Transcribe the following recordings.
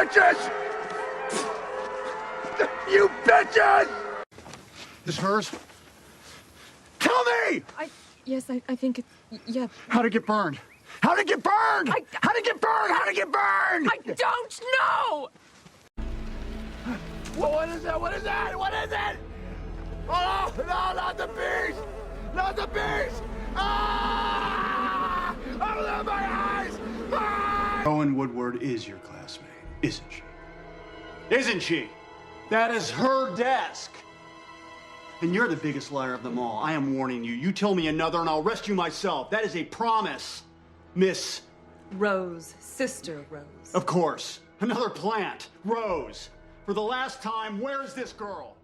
bitches! You bitches! This hers? Tell me! Yes, I think it's... Yeah. How'd it get burned? How'd it get burned? How'd it get burned? How'd it get burned? I don't know! What is it? What is it? What is it? Oh, no, not the beast! Not the beast! Ah! Open up my eyes! Ah! Owen Woodward is your classmate, isn't she? Isn't she? That is her desk. And you're the biggest liar of them all. I am warning you. You tell me another and I'll arrest you myself. That is a promise, Miss... Rose. Sister Rose. Of course. Another plant. Rose. For the last time, where is this girl?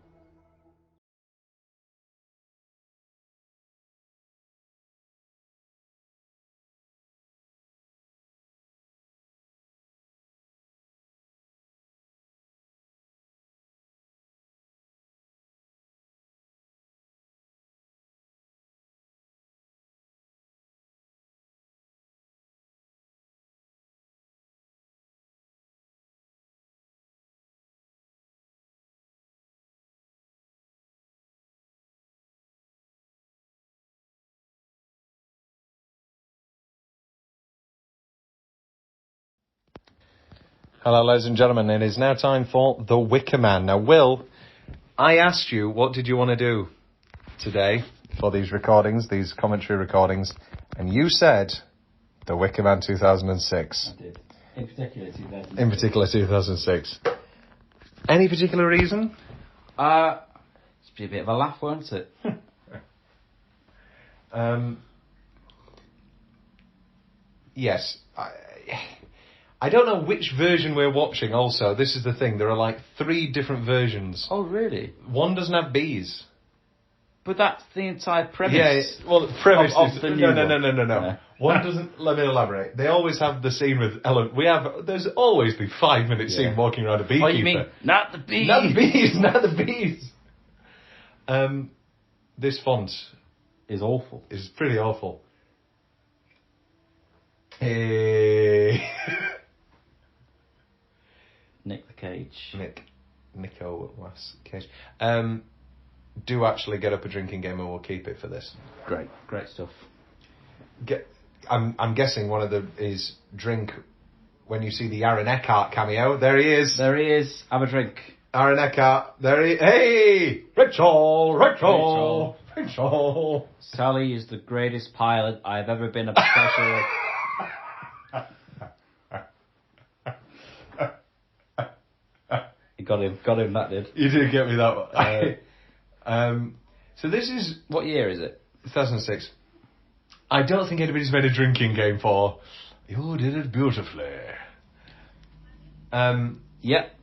Hello, ladies and gentlemen. It is now time for The Wicker Man. Now, Will, I asked you, what did you want to do today for these recordings, these commentary recordings, and you said The Wicker Man 2006. I did. In particular, 2006. In particular, 2006. Any particular reason? It's be a bit of a laugh, won't it? Yes. I don't know which version we're watching also. This is the thing. There are like 3 different versions. Oh, really? One doesn't have bees. But that's the entire premise. Yeah, well, the premise of is... the new No. Yeah. One doesn't... Let me elaborate. They always have the scene with Ellen. There's always the 5-minute scene walking around a beekeeper. Oh, you mean, not the bees? Not the bees, not the bees. This font Is awful. is pretty awful. Hey... Nicolas Cage. Do actually get up a drinking game and we'll keep it for this. Great stuff. I'm guessing one of is drink when you see the Aaron Eckhart cameo. There he is. There he is. Have a drink. Aaron Eckhart. There he... Hey! Rachel! Sally is the greatest pilot I've ever been a professional. Got him, that did. You did get me that one. So this is... What year is it? 2006. I don't think anybody's made a drinking game for... You did it beautifully. Yep.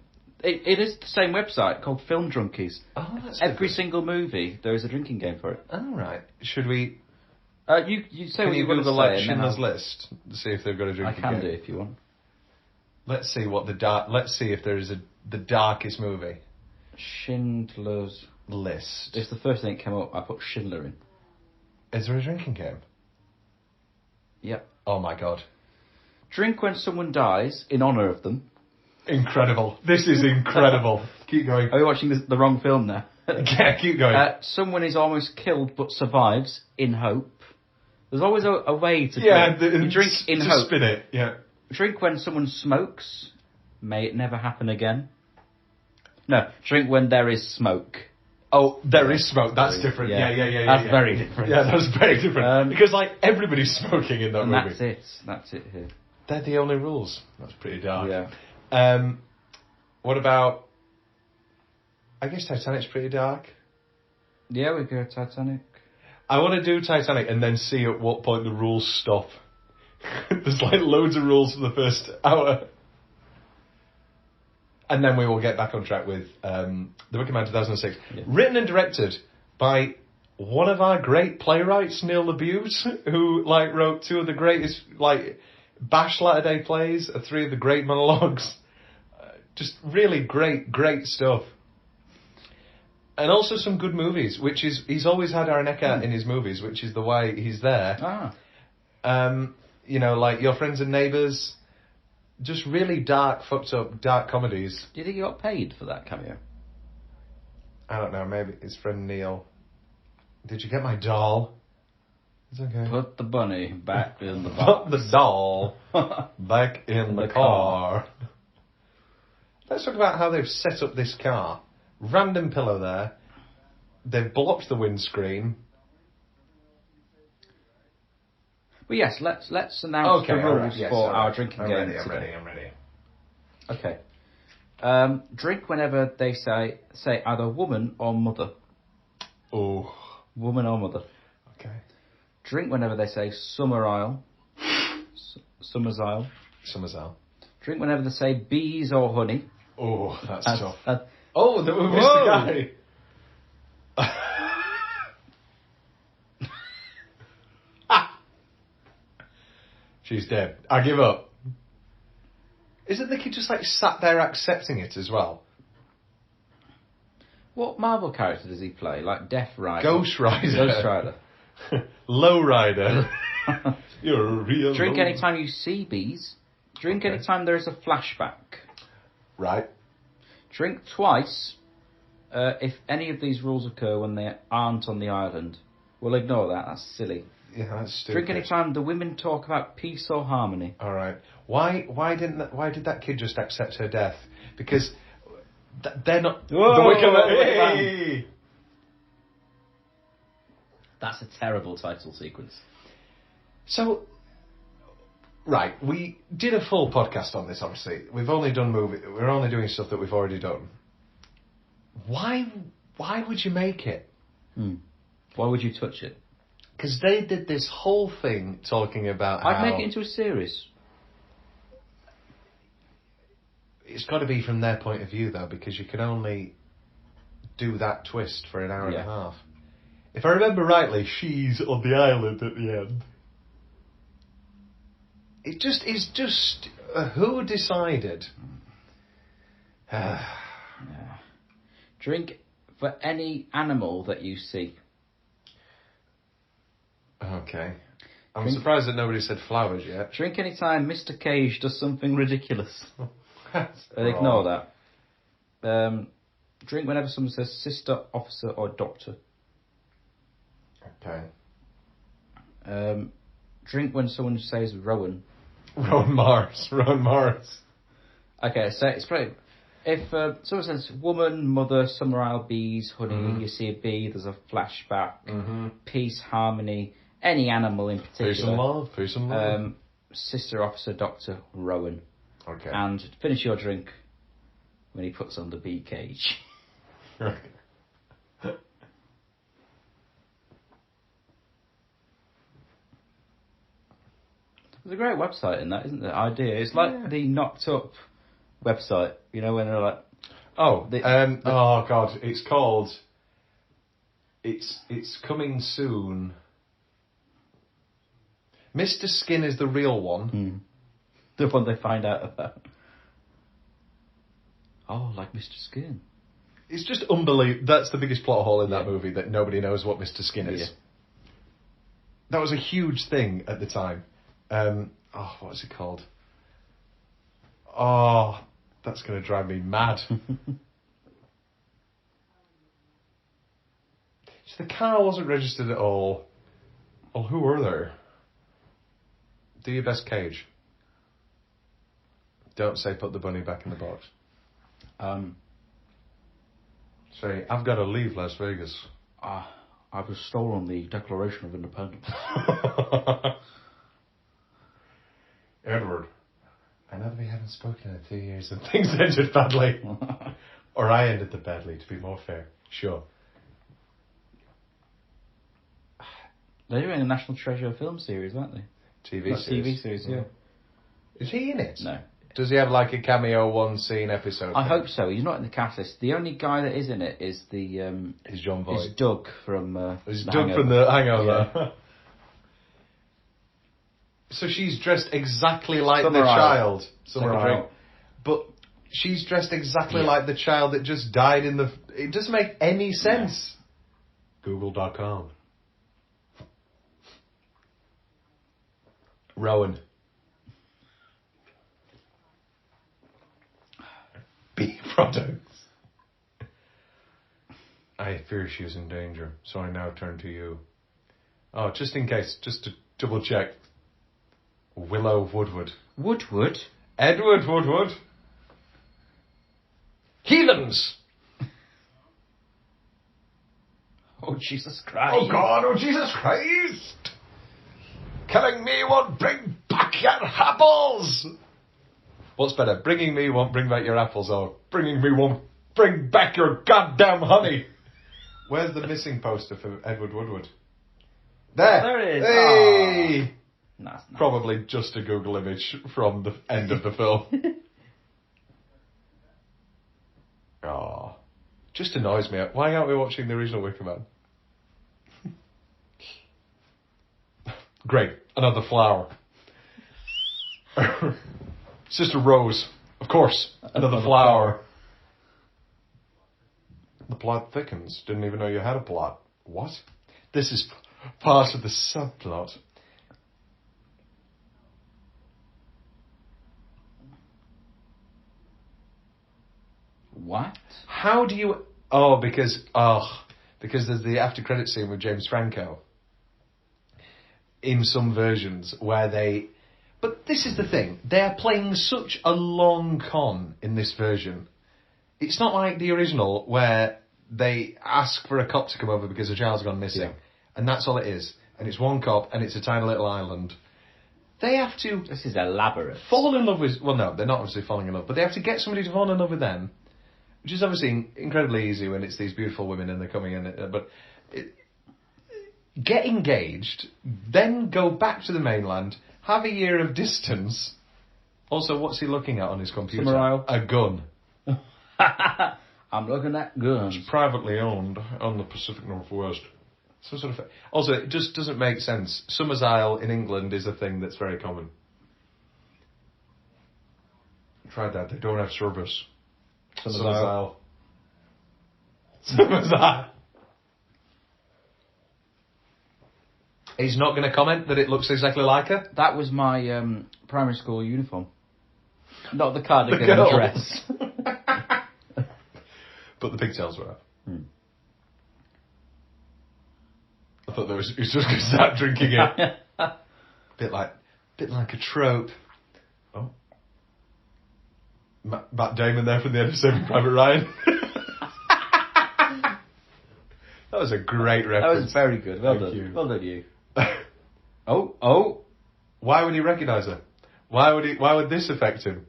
It is the same website called Film Drunkies. Oh, that's Every different. single movie, there is a drinking game for it. Oh, right. Should we... You say Can what you you want to Google say. like and then Schindler's I'll- List to see if they've got a I drinking can game? do if you want. Let's see what Let's see if there is the darkest movie. Schindler's List. It's the first thing that came up. I put Schindler in. Is there a drinking game? Yep. Oh my god. Drink when someone dies in honour of them. Incredible. This is incredible. Keep going. Are we watching the wrong film now? Yeah, keep going. Someone is almost killed but survives in hope. There's always a way to you drink in to hope. Spin it, yeah. Drink when someone smokes. May it never happen again. No, drink when there is smoke. Oh, there is smoke. That's different. Yeah. That's very different. Yeah, that's very different. Because, like, everybody's smoking in that and movie. That's it here. They're the only rules. That's pretty dark. Yeah. What about... I guess Titanic's pretty dark. Yeah, we go Titanic. I want to do Titanic and then see at what point the rules stop. There's, like, loads of rules for the first hour. And then we will get back on track with The Wicker Man 2006. Yeah. Written and directed by one of our great playwrights, Neil LaBute, who wrote 2 of the greatest Bash Latter-day plays, 3 of the great monologues. Just really great stuff. And also some good movies, which is... He's always had Aaron Eckhart in his movies, which is the way he's there. Ah. Your Friends and Neighbours... just really dark, fucked up, dark comedies. Do you think he got paid for that cameo? I don't know, maybe his friend Neil. Did you get my doll? It's okay. Put the bunny back in the box. Put the doll back in the car. Let's talk about how they've set up this car. Random pillow there. They've blocked the windscreen. Well, yes, let's announce the rules for our drinking game today. I'm ready. Okay. Drink whenever they say either woman or mother. Oh. Woman or mother. Okay. Drink whenever they say summer isle. Summer's isle. Summer's isle. Drink whenever they say bees or honey. Oh, that's tough. Oh, we missed the guy. She's dead. I give up. Isn't the kid just like sat there accepting it as well? What Marvel character does he play? Like Death Rider? Ghost Rider. Ghost Rider. Low Rider. You're a real Drink low. anytime you see bees. Drink anytime there is a flashback. Right. Drink twice if any of these rules occur when they aren't on the island. We'll ignore that. That's silly. Yeah, that's stupid. Drink anytime the women talk about peace or harmony. All right. Why did that kid just accept her death? Because they're not. Whoa, the Wicker Man. Wicker Man. Hey! That's a terrible title sequence. So, right, we did a full podcast on this. Obviously, we've only done We're only doing stuff that we've already done. Why would you make it? Why would you touch it? Because they did this whole thing talking about I'd how make it into a series. it's got to be from their point of view, though, because you can only do that twist for an hour and a half. If I remember rightly, she's on the island at the end. It's just who decided? Drink for any animal that you see. Okay. I'm surprised that nobody said flowers yet. Drink anytime Mr. Cage does something ridiculous. That's Ignore wrong. that. Drink whenever someone says sister, officer, or doctor. Okay. Drink when someone says Rowan. Rowan Mars. Okay, so it's probably... If someone says woman, mother, summer isle, bees, honey, you see a bee, there's a flashback, peace, harmony, any animal in particular. Peace and love. Sister, officer, doctor, Rowan. Okay. And finish your drink when he puts on the bee cage. There's a great website in that, isn't there? Idea. It's like the Knocked Up website. You know, when they're like... Oh, oh God, it's called... It's coming soon. Mr. Skin is the real one. The one they find out about. Oh, like Mr. Skin. It's just unbelievable. That's the biggest plot hole in that movie, that nobody knows what Mr. Skin is. Yeah. That was a huge thing at the time. What was it called? Oh, that's going to drive me mad. The car wasn't registered at all. Well, who were there? Do your best, Cage. Don't say put the bunny back in the box. Say, I've got to leave Las Vegas. I was stolen the Declaration of Independence. Edward, I know that we haven't spoken in 2 years and things ended badly. Or I ended them badly, to be more fair. Sure. They're doing a National Treasure film series, aren't they? TV series, yeah. Is he in it? No. Does he have like a cameo, one scene episode? I hope so. He's not in the cast list. The only guy that is in it is the... Is John Voight. Is Doug from... Is The Doug Hangover. from The Hangover. Yeah. So she's dressed exactly like Summer the Isle. child. Summer Isle. But she's dressed exactly like the child that just died in the... It doesn't make any sense. Google.com. Rowan. bee products. I fear she is in danger, so I now turn to you. Oh, just in case, just to double check. Willow Woodward. Woodward? Edward Woodward. Heathens! Oh, Jesus Christ. Oh God, oh Jesus Christ! Killing me won't bring back your apples! What's better, bringing me won't bring back your apples, or bringing me won't bring back your goddamn honey? Where's the missing poster for Edward Woodward? There! There it is. Hey! Nice. Probably just a Google image from the end of the film. Oh, just annoys me. Why aren't we watching the original Wicker Man? Great, another flower. Sister Rose, of course, another flower. The plot thickens. Didn't even know you had a plot. What? This is part of the subplot. What? How do you... because there's the after credit scene with James Franco. In some versions where they... But this is the thing. They're playing such a long con in this version. It's not like the original where they ask for a cop to come over because a child's gone missing. Yeah. And that's all it is. And it's one cop and it's a tiny little island. They have to... This is elaborate. Fall in love with... Well, no, they're not obviously falling in love. But they have to get somebody to fall in love with them. Which is obviously incredibly easy when it's these beautiful women and they're coming in. Get engaged, then go back to the mainland, have a year of distance. Also, what's he looking at on his computer? Summer A gun. I'm looking at guns. It's privately owned on the Pacific Northwest. Some sort of. Also, it just doesn't make sense. Summer's Isle in England is a thing that's very common. Tried that. They don't have service. Summer's Isle. Summer's Isle. He's not going to comment that it looks exactly like her? That was my primary school uniform. Not the cardigan the dress. But the pigtails were out. I thought he was just going to start drinking it. bit like a trope. Oh. Matt Damon there from the end of Saving Private Ryan. That was a great reference. That was very good. Well done. You. Well done, you. Oh. Why would he recognise her? Why would this affect him?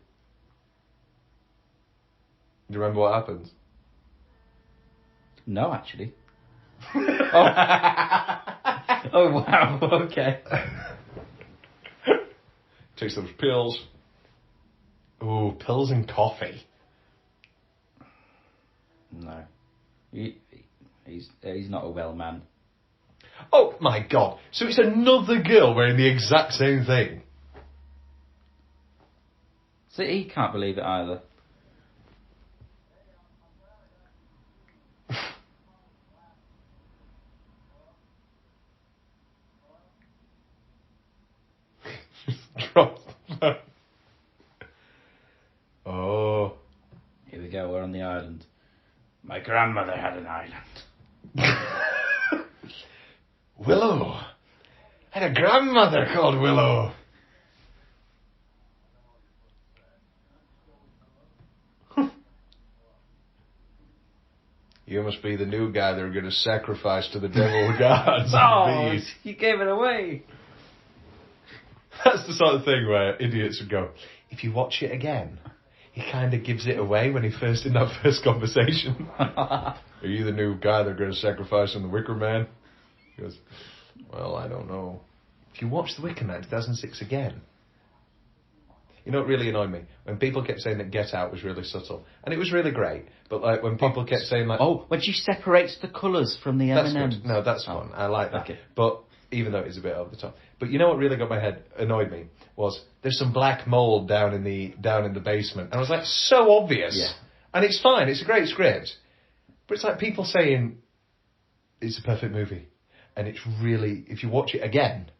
Do you remember what happens? No, actually. Oh, wow. Okay. Takes those pills. Ooh, pills and coffee. No. He's not a well man. Oh my God. So it's another girl wearing the exact same thing. So he can't believe it either. Oh. Here we go, we're on the island. My grandmother had an island. Willow. I had a grandmother called Willow. You must be the new guy they're going to sacrifice to the devil gods. Oh, you gave it away. That's the sort of thing where idiots would go, if you watch it again, he kind of gives it away when in that first conversation. Are you the new guy they're going to sacrifice in the Wicker Man? He goes, well, I don't know. If you watch the Wicker Man 2006 again, you know what really annoyed me? When people kept saying that Get Out was really subtle. And it was really great. But like when people kept saying like... Oh, when she separates the colours from the M&Ms. That's good. No, that's fun. I like that. Okay. But even though it is a bit over the top. But you know what really got my head, annoyed me, was there's some black mould down in the basement. And I was like, so obvious. Yeah. And it's fine. It's a great script. But it's like people saying it's a perfect movie. And it's really... If you watch it again...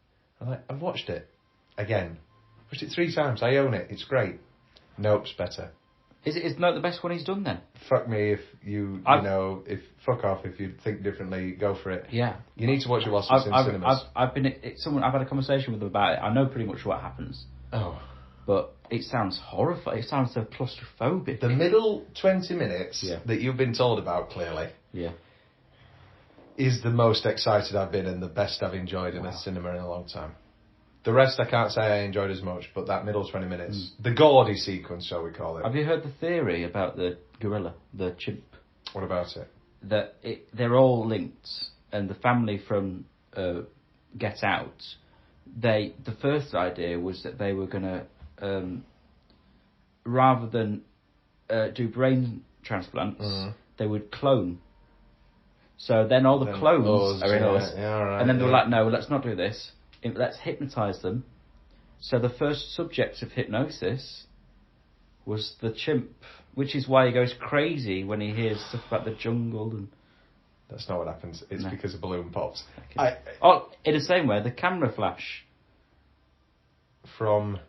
I'm like, I've watched it again. Watched it 3 times. I own it. It's great. Nope, it's better. Is Note the best one he's done then? Fuck me if fuck off if you think differently. Go for it. Yeah. You need to watch it whilst it's in cinemas. I've had a conversation with them about it. I know pretty much what happens. Oh. But it sounds horrifying. It sounds so claustrophobic. The middle 20 minutes that you've been told about, clearly, is the most excited I've been and the best I've enjoyed in a cinema in a long time. The rest I can't say I enjoyed as much, but that middle 20 minutes, the gaudy sequence, shall we call it. Have you heard the theory about the gorilla, the chimp? What about it? That they're all linked, and the family from Get Out, the first idea was that they were going to, rather than do brain transplants, they would clone. So then all the clones are in us. Right, and then they were like, no, let's not do this. Let's hypnotise them. So the first subject of hypnosis was the chimp, which is why he goes crazy when he hears stuff about the jungle. And that's not what happens. It's because a balloon pops. Okay. In the same way, the camera flash from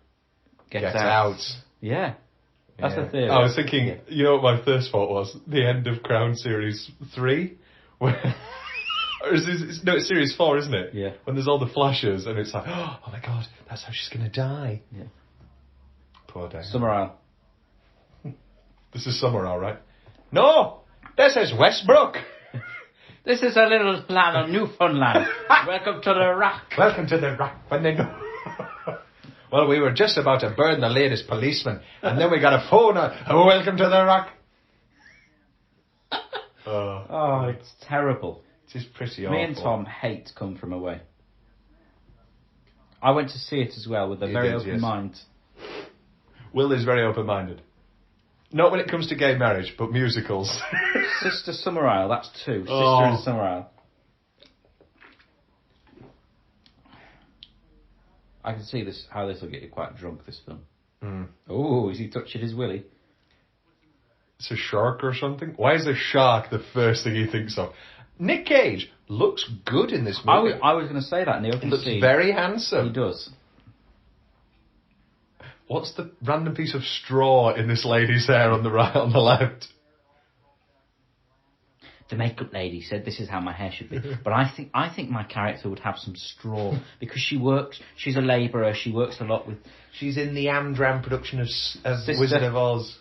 Get Out. Yeah. That's the theory. I was thinking, you know what my first thought was? The end of Crown Series 3? Where... it's Series 4, isn't it? Yeah. When there's all the flashes and it's like, oh my god, that's how she's going to die. Yeah. Poor day. Summerall. This is Summerall, right? No! This is Westbrook! This is a little land of Newfoundland. Welcome to the Rock. Welcome to the Rock. Well, we were just about to burn the latest policeman, and then we got a phone on, welcome to the Rock. Oh, it's terrible. It is pretty awful. Me and Tom hate Come From Away. I went to see it as well with a very open mind. Will is very open-minded. Not when it comes to gay marriage, but musicals. Sister Summerall, that's 2. Sister and Summerall. I can see how this will get you quite drunk, this film. Oh, is he touching his willy? It's a shark or something? Why is a shark the first thing he thinks of? Nick Cage looks good in this movie. I was going to say that, Neil. He looks very handsome. He does. What's the random piece of straw in this lady's hair on the right, on the left? The makeup lady said this is how my hair should be. But I think my character would have some straw because she's a labourer, she works a lot with... She's in the Amdram production of Wizard of Oz.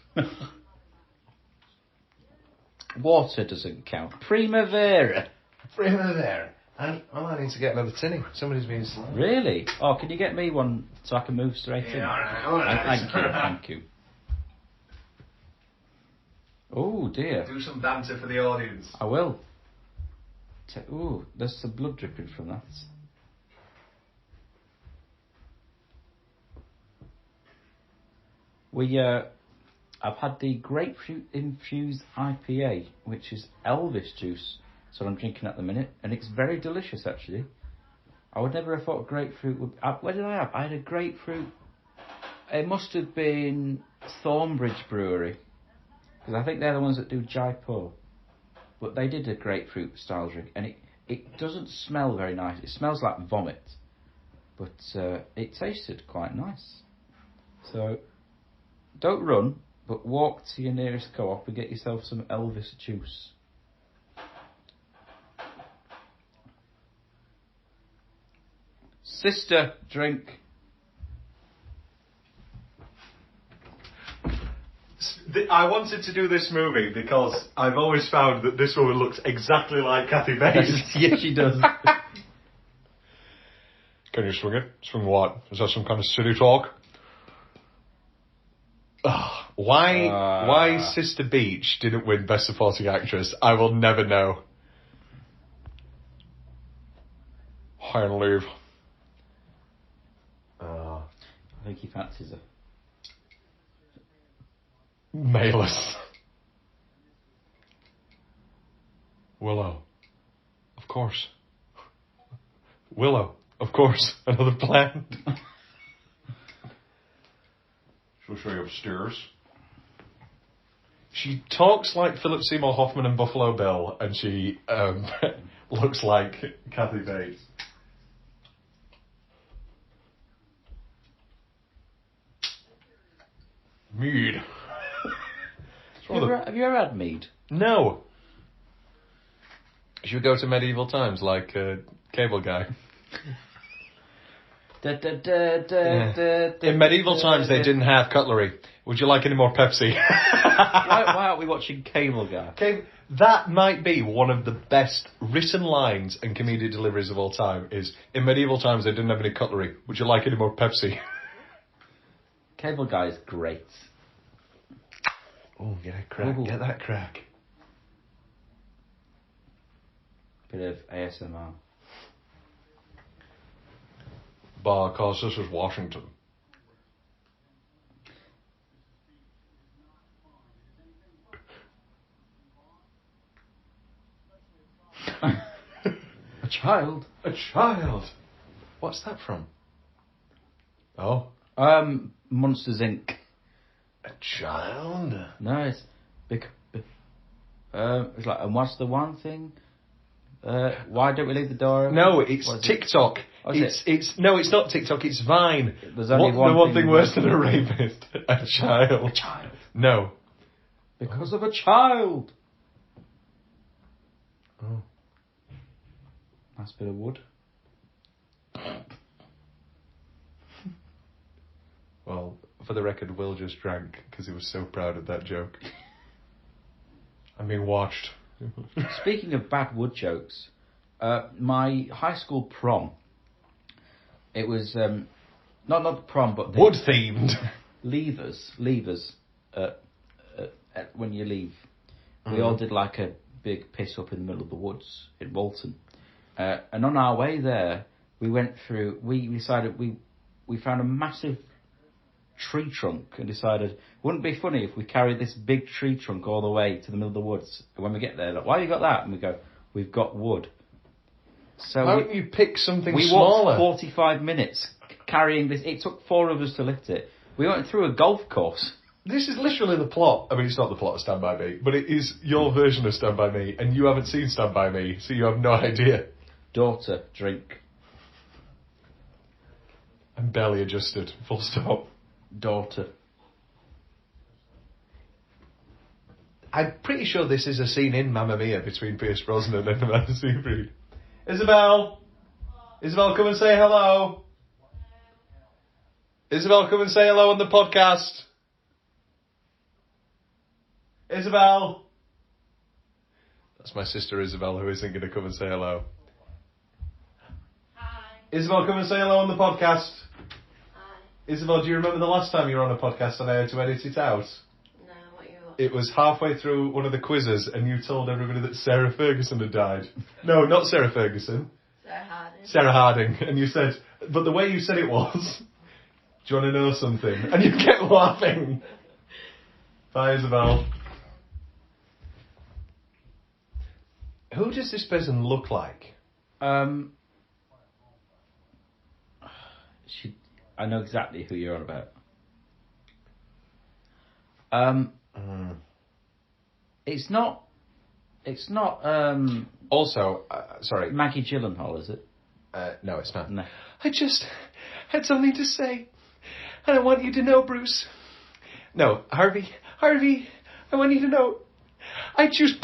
Water doesn't count. Primavera. And I need to get another tinny. Somebody's been... Really? Oh, can you get me one so I can move straight in? All right. Thank you. Oh, dear. Do some banter for the audience. I will. Ooh, there's some blood dripping from that. I've had the grapefruit-infused IPA, which is Elvis juice. So I'm drinking at the minute, and it's very delicious, actually. I would never have thought grapefruit would... What did I have? I had a grapefruit... It must have been Thornbridge Brewery, because I think they're the ones that do Jaipur. But they did a grapefruit-style drink, and it doesn't smell very nice. It smells like vomit, but it tasted quite nice. So, don't run, but walk to your nearest co-op and get yourself some Elvis juice. Sister, drink. I wanted to do this movie because I've always found that this woman looks exactly like Kathy Bates. Yes, she does. Can you swing it? Swing what? Is that some kind of silly talk? Why Sister Beach didn't win Best Supporting Actress, I will never know. High on leave. I think he fancies her. Malus. Willow. Of course. Willow. Of course. Another plant. She'll show you upstairs. She talks like Philip Seymour Hoffman and Buffalo Bill, and she looks like Kathy Bates. Mead. Have you ever had mead? No. Should we go to medieval times like Cable Guy? In medieval times, they didn't have cutlery. Would you like any more Pepsi? Why aren't we watching Cable Guy? That might be one of the best written lines and comedic deliveries of all time. Is in medieval times they didn't have any cutlery. Would you like any more Pepsi? Cable Guy is great. Oh, get a crack. Ooh. Get that crack. Bit of ASMR. Because this is Washington. A child. A child. What's that from? Oh. Monsters Inc. A child? No, it's it's like, and what's the one thing? Why don't we leave the door open? No, it's TikTok. Oh, is it's not TikTok. It's Vine. There's only the one thing worse than a rapist. A child. A child. No. Because of a child. Oh. Nice bit of wood. Well, for the record, Will just drank because he was so proud of that joke. I'm being watched. Speaking of bad wood jokes, my high school prom. It was not the prom, but the Wood themed. levers. When you leave, we all did like a big piss up in the middle of the woods in Walton, and on our way there, we went through. We decided we found a massive tree trunk and decided wouldn't it be funny if we carried this big tree trunk all the way to the middle of the woods, and when we get there, like, why you got that? And we go, we've got wood. So why don't you pick something we smaller? walked 45 minutes carrying this. It took 4 of us to lift it. We went through a golf course. This is literally the plot. I mean, it's not the plot of Stand By Me, but it is your version of Stand By Me, and you haven't seen Stand By Me, so you have no idea. Daughter, drink. I'm barely adjusted. Full stop. Daughter. I'm pretty sure this is a scene in Mamma Mia between Pierce Brosnan and Amanda Seyfried. Isabel! Isabel, come and say hello! Isabel, come and say hello on the podcast! Isabel! That's my sister Isabel, who isn't going to come and say hello. Hi. Isabel, come and say hello on the podcast. Hi. Isabel, do you remember the last time you were on a podcast and I had to edit it out? No, what you watching? It was halfway through one of the quizzes and you told everybody that Sarah Ferguson had died. No, not Sarah Ferguson. Sarah Harding. Sarah Harding. And you said, but the way you said it was, do you want to know something? And you kept laughing. Bye, Isabel. Who does this person look like? I know exactly who you're on about. It's not. Also, sorry. Maggie Gyllenhaal, is it? No, it's not. No. I just had something to say. And I want you to know, Bruce. No, Harvey, I want you to know. I choose...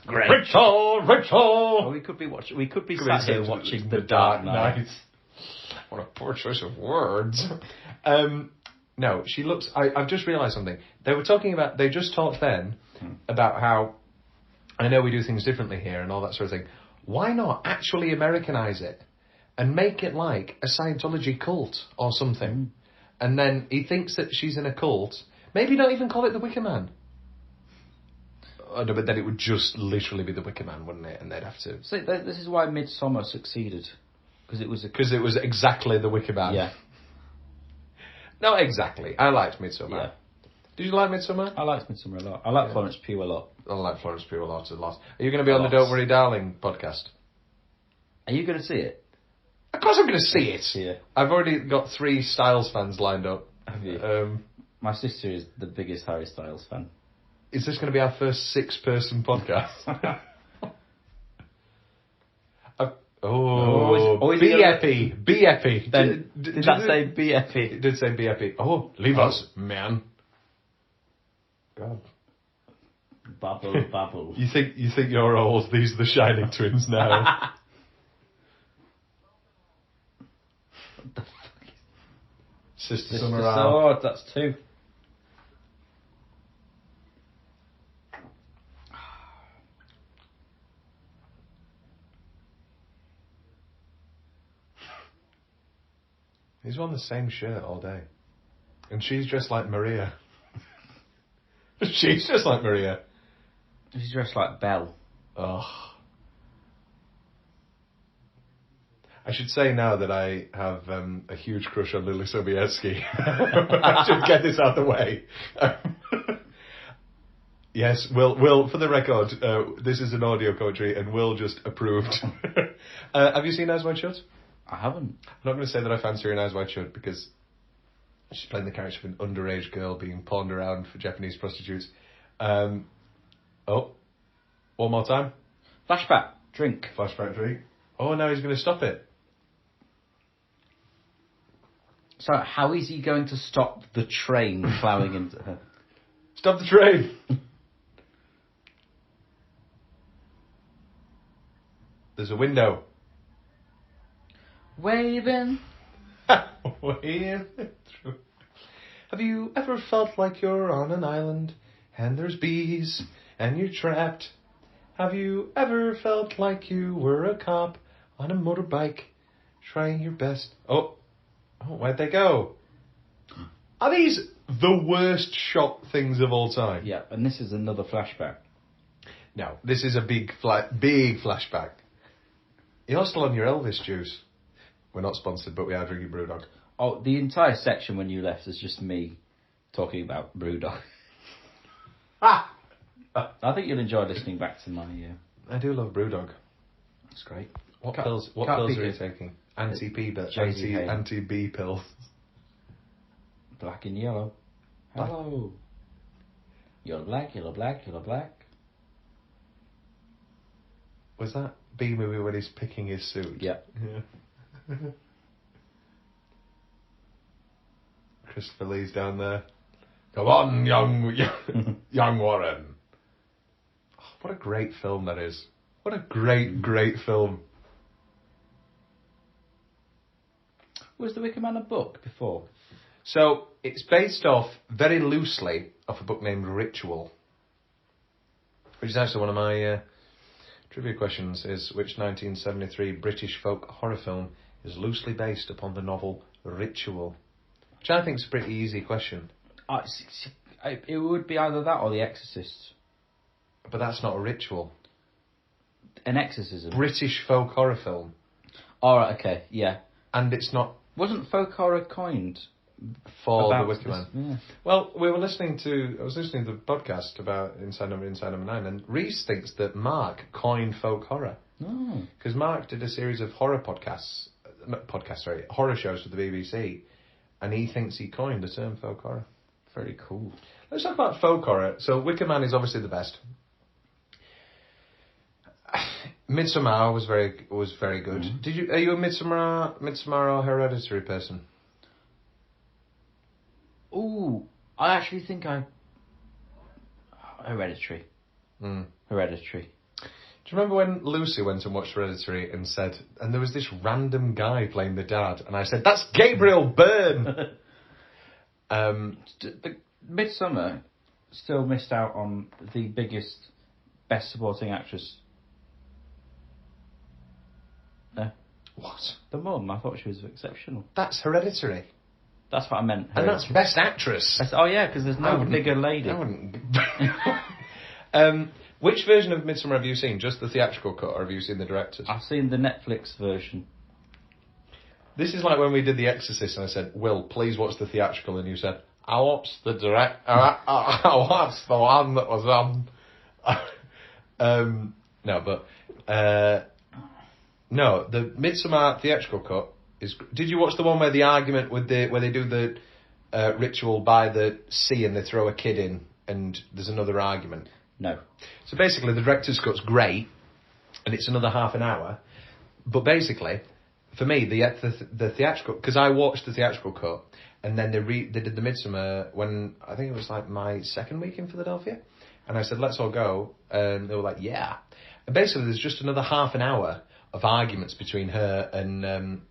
Great. Rachel! Well, we could be sat here watching The Dark Knight. What a poor choice of words. No, she looks... I've just realised something. They just talked then about how... I know we do things differently here and all that sort of thing. Why not actually Americanise it and make it like a Scientology cult or something? And then he thinks that she's in a cult. Maybe not even call it the Wicker Man. Oh, no, but then it would just literally be the Wicker Man, wouldn't it? And they'd have to... See, this is why Midsommar succeeded. Because it was exactly the Wicker Man. Yeah. Not exactly. I liked Midsommar. Yeah. Did you like Midsommar? I liked Midsommar a lot. I like Florence Pugh a lot. I like Florence Pugh a lot. Are you going to be on the Don't Worry Darling podcast? Are you going to see it? Of course I'm going to see it. Yeah. I've already got 3 Styles fans lined up. Have you? My sister is the biggest Harry Styles fan. Is this going to be our first 6-person podcast? Be epi. Be epi. Did that say be epi? It did say be epi. Oh, leave us, man. God. Babble, babble. You think you're old? These are the Shining twins now. What the fuck? Sister Sister Summer Hour. Sword, that's 2. He's worn the same shirt all day. And she's dressed like Maria. She's dressed like Maria. She's dressed like Belle. Oh. I should say now that I have a huge crush on Lily Sobieski. I should get this out of the way. Yes, Will, for the record, this is an audio commentary and Will just approved. Have you seen Eyes Wide Shut? I haven't. I'm not going to say that I fancy her in Eyes Wide Shut because she's playing the character of an underage girl being pawned around for Japanese prostitutes. One more time. Flashback. Drink. Flashback drink. Oh, now he's going to stop it. So how is he going to stop the train ploughing into her? Stop the train! There's a window. Waving. Waving through. Have you ever felt like you're on an island and there's bees and you're trapped? Have you ever felt like you were a cop on a motorbike trying your best? Oh, where'd they go? Are these the worst shot things of all time? Yeah, and this is another flashback. No, this is a big flashback. You're still on your Elvis juice. We're not sponsored, but we are drinking Brewdog. Oh, the entire section when you left is just me talking about Brewdog. I think you'll enjoy listening back to my... I do love Brewdog. It's great. What Can't- pills can't are beat you it. taking? Anti-B, Jay-Z Hay. anti-B pills. Black and yellow. Hello. You're black, yellow, black, yellow, black. Was that B movie when he's picking his suit? Yeah. Christopher Lee's down there. Come on, young Warren. Oh, what a great film that is. What a great film. Was The Wicker Man a book before? So, it's based off, very loosely, off a book named Ritual. Which is actually one of my trivia questions, is which 1973 British folk horror film is loosely based upon the novel Ritual? Which I think is a pretty easy question. It would be either that or The Exorcist. But that's not a ritual. An exorcism. British folk horror film. Alright, okay, yeah. And it's not Wasn't folk horror coined for about the Wicker Man. Yeah. Well, I was listening to the podcast about Inside Number 9, and Reese thinks that Mark coined folk horror. Oh. Because Mark did a series of horror horror shows for the BBC, and he thinks he coined the term folk horror. Very cool. Let's talk about folk horror. So Wicker Man is obviously the best. Midsommar was very good. Mm-hmm. Are you a Midsommar or Hereditary person? Ooh, I actually think Hereditary. Hereditary. Do you remember when Lucy went and watched Hereditary and said, and there was this random guy playing the dad, and I said, that's Gabriel Byrne! The Midsummer still missed out on the biggest, best supporting actress. What? The mum, I thought she was exceptional. That's Hereditary. That's what I meant. And that's Best Actress. Oh yeah, because there's no bigger lady. I wouldn't. Which version of Midsommar have you seen? Just the theatrical cut, or have you seen the director's? I've seen the Netflix version. This is like when we did The Exorcist, and I said, "Will, please watch the theatrical," and you said, "I watched the direct. I watched the one that was on." No, the Midsommar theatrical cut is. Did you watch the one where the argument where they do the ritual by the sea and they throw a kid in and there's another argument? No. So basically, the director's cut's great, and it's another half an hour. But basically, for me, the theatrical, because I watched the theatrical cut, and then they did the Midsummer when I think it was like my second week in Philadelphia, and I said, let's all go, and they were like, yeah. And basically, there's just another half an hour of arguments between her and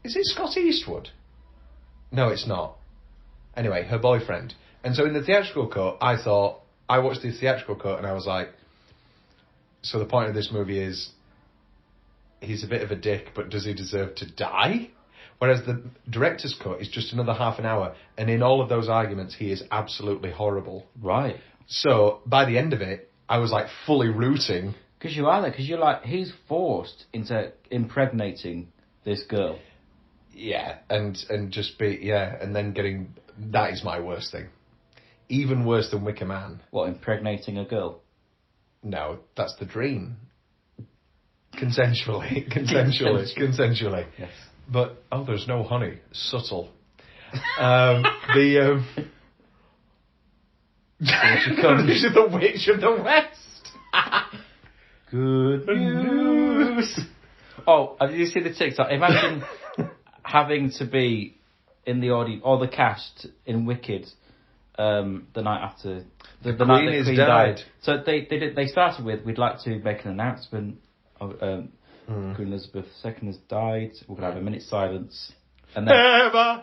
is it Scott Eastwood? No, it's not. Anyway, her boyfriend. And so in the theatrical cut, I watched the theatrical cut, and I was like, so the point of this movie is, he's a bit of a dick, but does he deserve to die? Whereas the director's cut is just another half an hour, and in all of those arguments, he is absolutely horrible. Right. So by the end of it, I was like fully rooting. Because you are there, because you're like, he's forced into impregnating this girl. Yeah, and just and then getting, that is my worst thing. Even worse than Wicker Man. What, impregnating a girl? No, that's the dream. Consensually. Yes. But, there's no honey. Subtle. She comes to the Witch of the West. Good news. Oh, have you seen the TikTok? Imagine having to be in the audience, or the cast in Wicked, the night after the night that Queen died. So they started with, we'd like to make an announcement. Queen Elizabeth II has died. We're gonna have a minute's silence, and then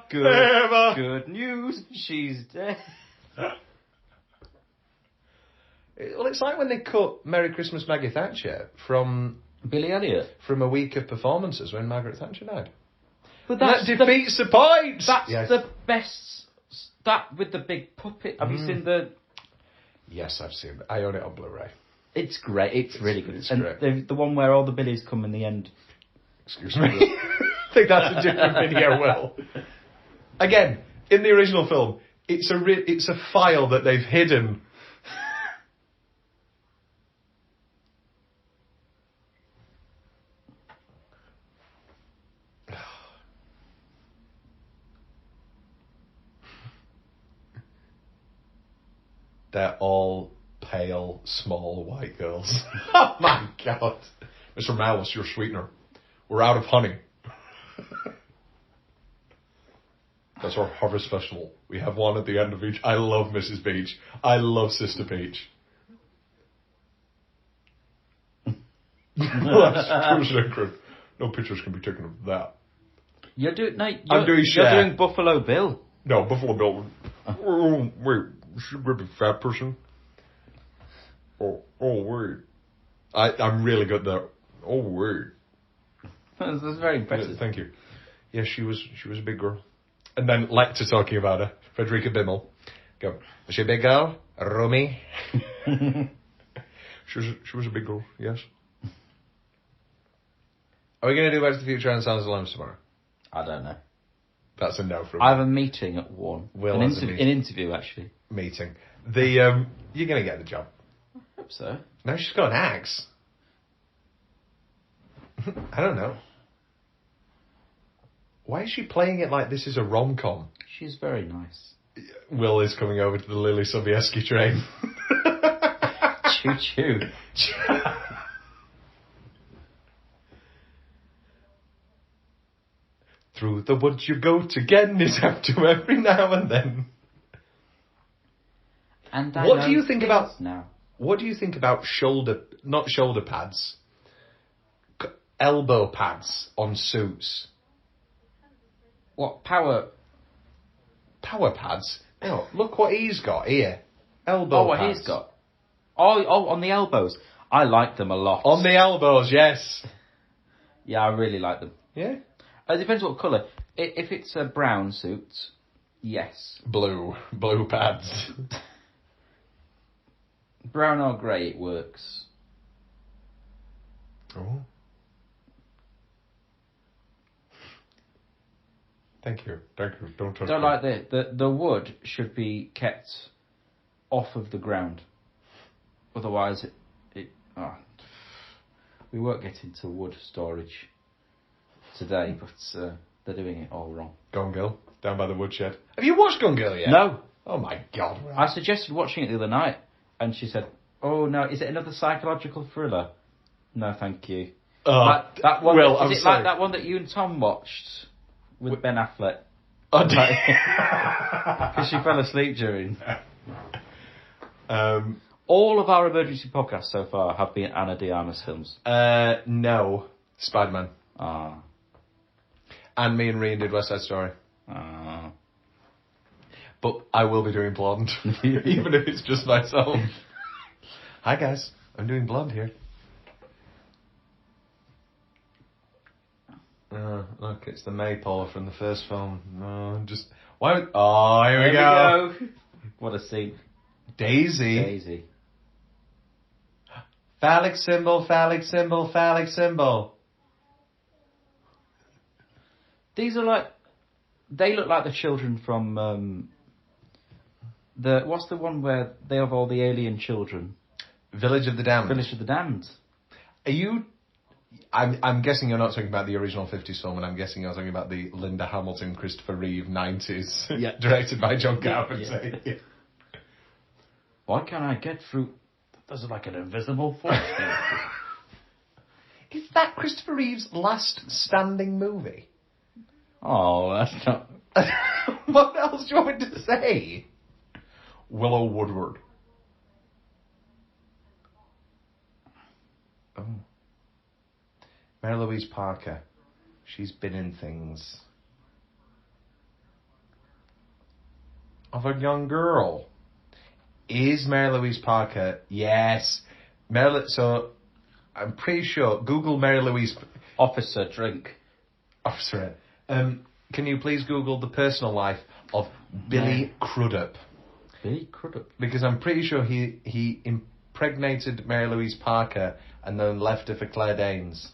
good news, she's dead. Well, it's like when they cut Merry Christmas Maggie Thatcher from Billy Elliot from a week of performances when Margaret Thatcher died. But that defeats the point. That's the best. That with the big puppet. Have you seen the? Yes, I've seen it. I own it on Blu-ray. It's great. It's really good. It's and great. The one where all the Billies come in the end. Excuse me. I think that's a different video. Well, again, in the original film, it's a file that they've hidden. They're all pale, small, white girls. Oh my God. Mr. Malice, your sweetener. We're out of honey. That's our harvest festival. We have one at the end of each. I love Mrs. Beach. I love Sister Beach. That's true secret. No pictures can be taken of that. You're doing Cher. doing Buffalo Bill. No, Buffalo Bill. Oh, wait. She's a really fat person. Oh, wait. I'm really good there. Oh, wait. That's very impressive. Yeah, thank you. Yeah, she was a big girl. And then Lecter talking about her, Frederica Bimmel. Go, was she a big girl? Rumi? She was a big girl, yes. Are we going to do Back to the Future and Sounds Alarms tomorrow? I don't know. That's a no from me. I have a meeting at 1. An interview, actually. Meeting. You're going to get the job. I hope so. No, she's got an axe. I don't know. Why is she playing it like this is a rom-com? She's very nice. Will is coming over to the Lily Sobieski train. Choo-choo. Through the woods you go to again is have to every now and then. And what do you think about now? What do you think about not shoulder pads, elbow pads on suits? What power pads? No, look what he's got here. Elbow pads. What he's got. Oh, on the elbows. I like them a lot. On the elbows, yes. Yeah, I really like them. Yeah. It depends what colour. If it's a brown suit, yes. Blue pads. Brown or grey, it works. Oh. Thank you. Don't touch Don't me. like the wood should be kept off of the ground. Otherwise, we won't get into wood storage today, but they're doing it all wrong. Gone Girl, down by the woodshed. Have you watched Gone Girl yet? No. Oh my God. I suggested watching it the other night, and she said, "Oh no, is it another psychological thriller?" No, thank you. Like that one. Well, is I'm it sorry. like that one that you and Tom watched with Ben Affleck? Oh, Because she fell asleep during. All of our emergency podcasts so far have been Ana de Armas films. No. Spider-Man. Ah. And me and Rian did West Side Story. Ah. But I will be doing Blonde, even if it's just myself. Hi guys, I'm doing Blonde here. Look, it's the maypole from the first film. No, just why? Oh, here we go. What a scene. Daisy. Daisy. Phallic symbol, phallic symbol, phallic symbol. These are like, they look like the children from what's the one where they have all the alien children? Village of the Damned. Village of the Damned. Are you? I'm guessing you're not talking about the original 50s film, and I'm guessing you're talking about the Linda Hamilton, Christopher Reeve 90s, directed by John Carpenter. Yeah. Why can't I get through? There's like an invisible force. Is that Christopher Reeve's last standing movie? Oh, that's not. What else do you want me to say? Willow Woodward. Oh. Mary Louise Parker. She's been in things. Of a young girl. Is Mary Louise Parker? Yes. So, I'm pretty sure. Google Mary Louise. Officer, drink. Officer. Can you please Google the personal life of Billy Crudup? Billy Crudup? Because I'm pretty sure he impregnated Mary Louise Parker and then left her for Claire Danes.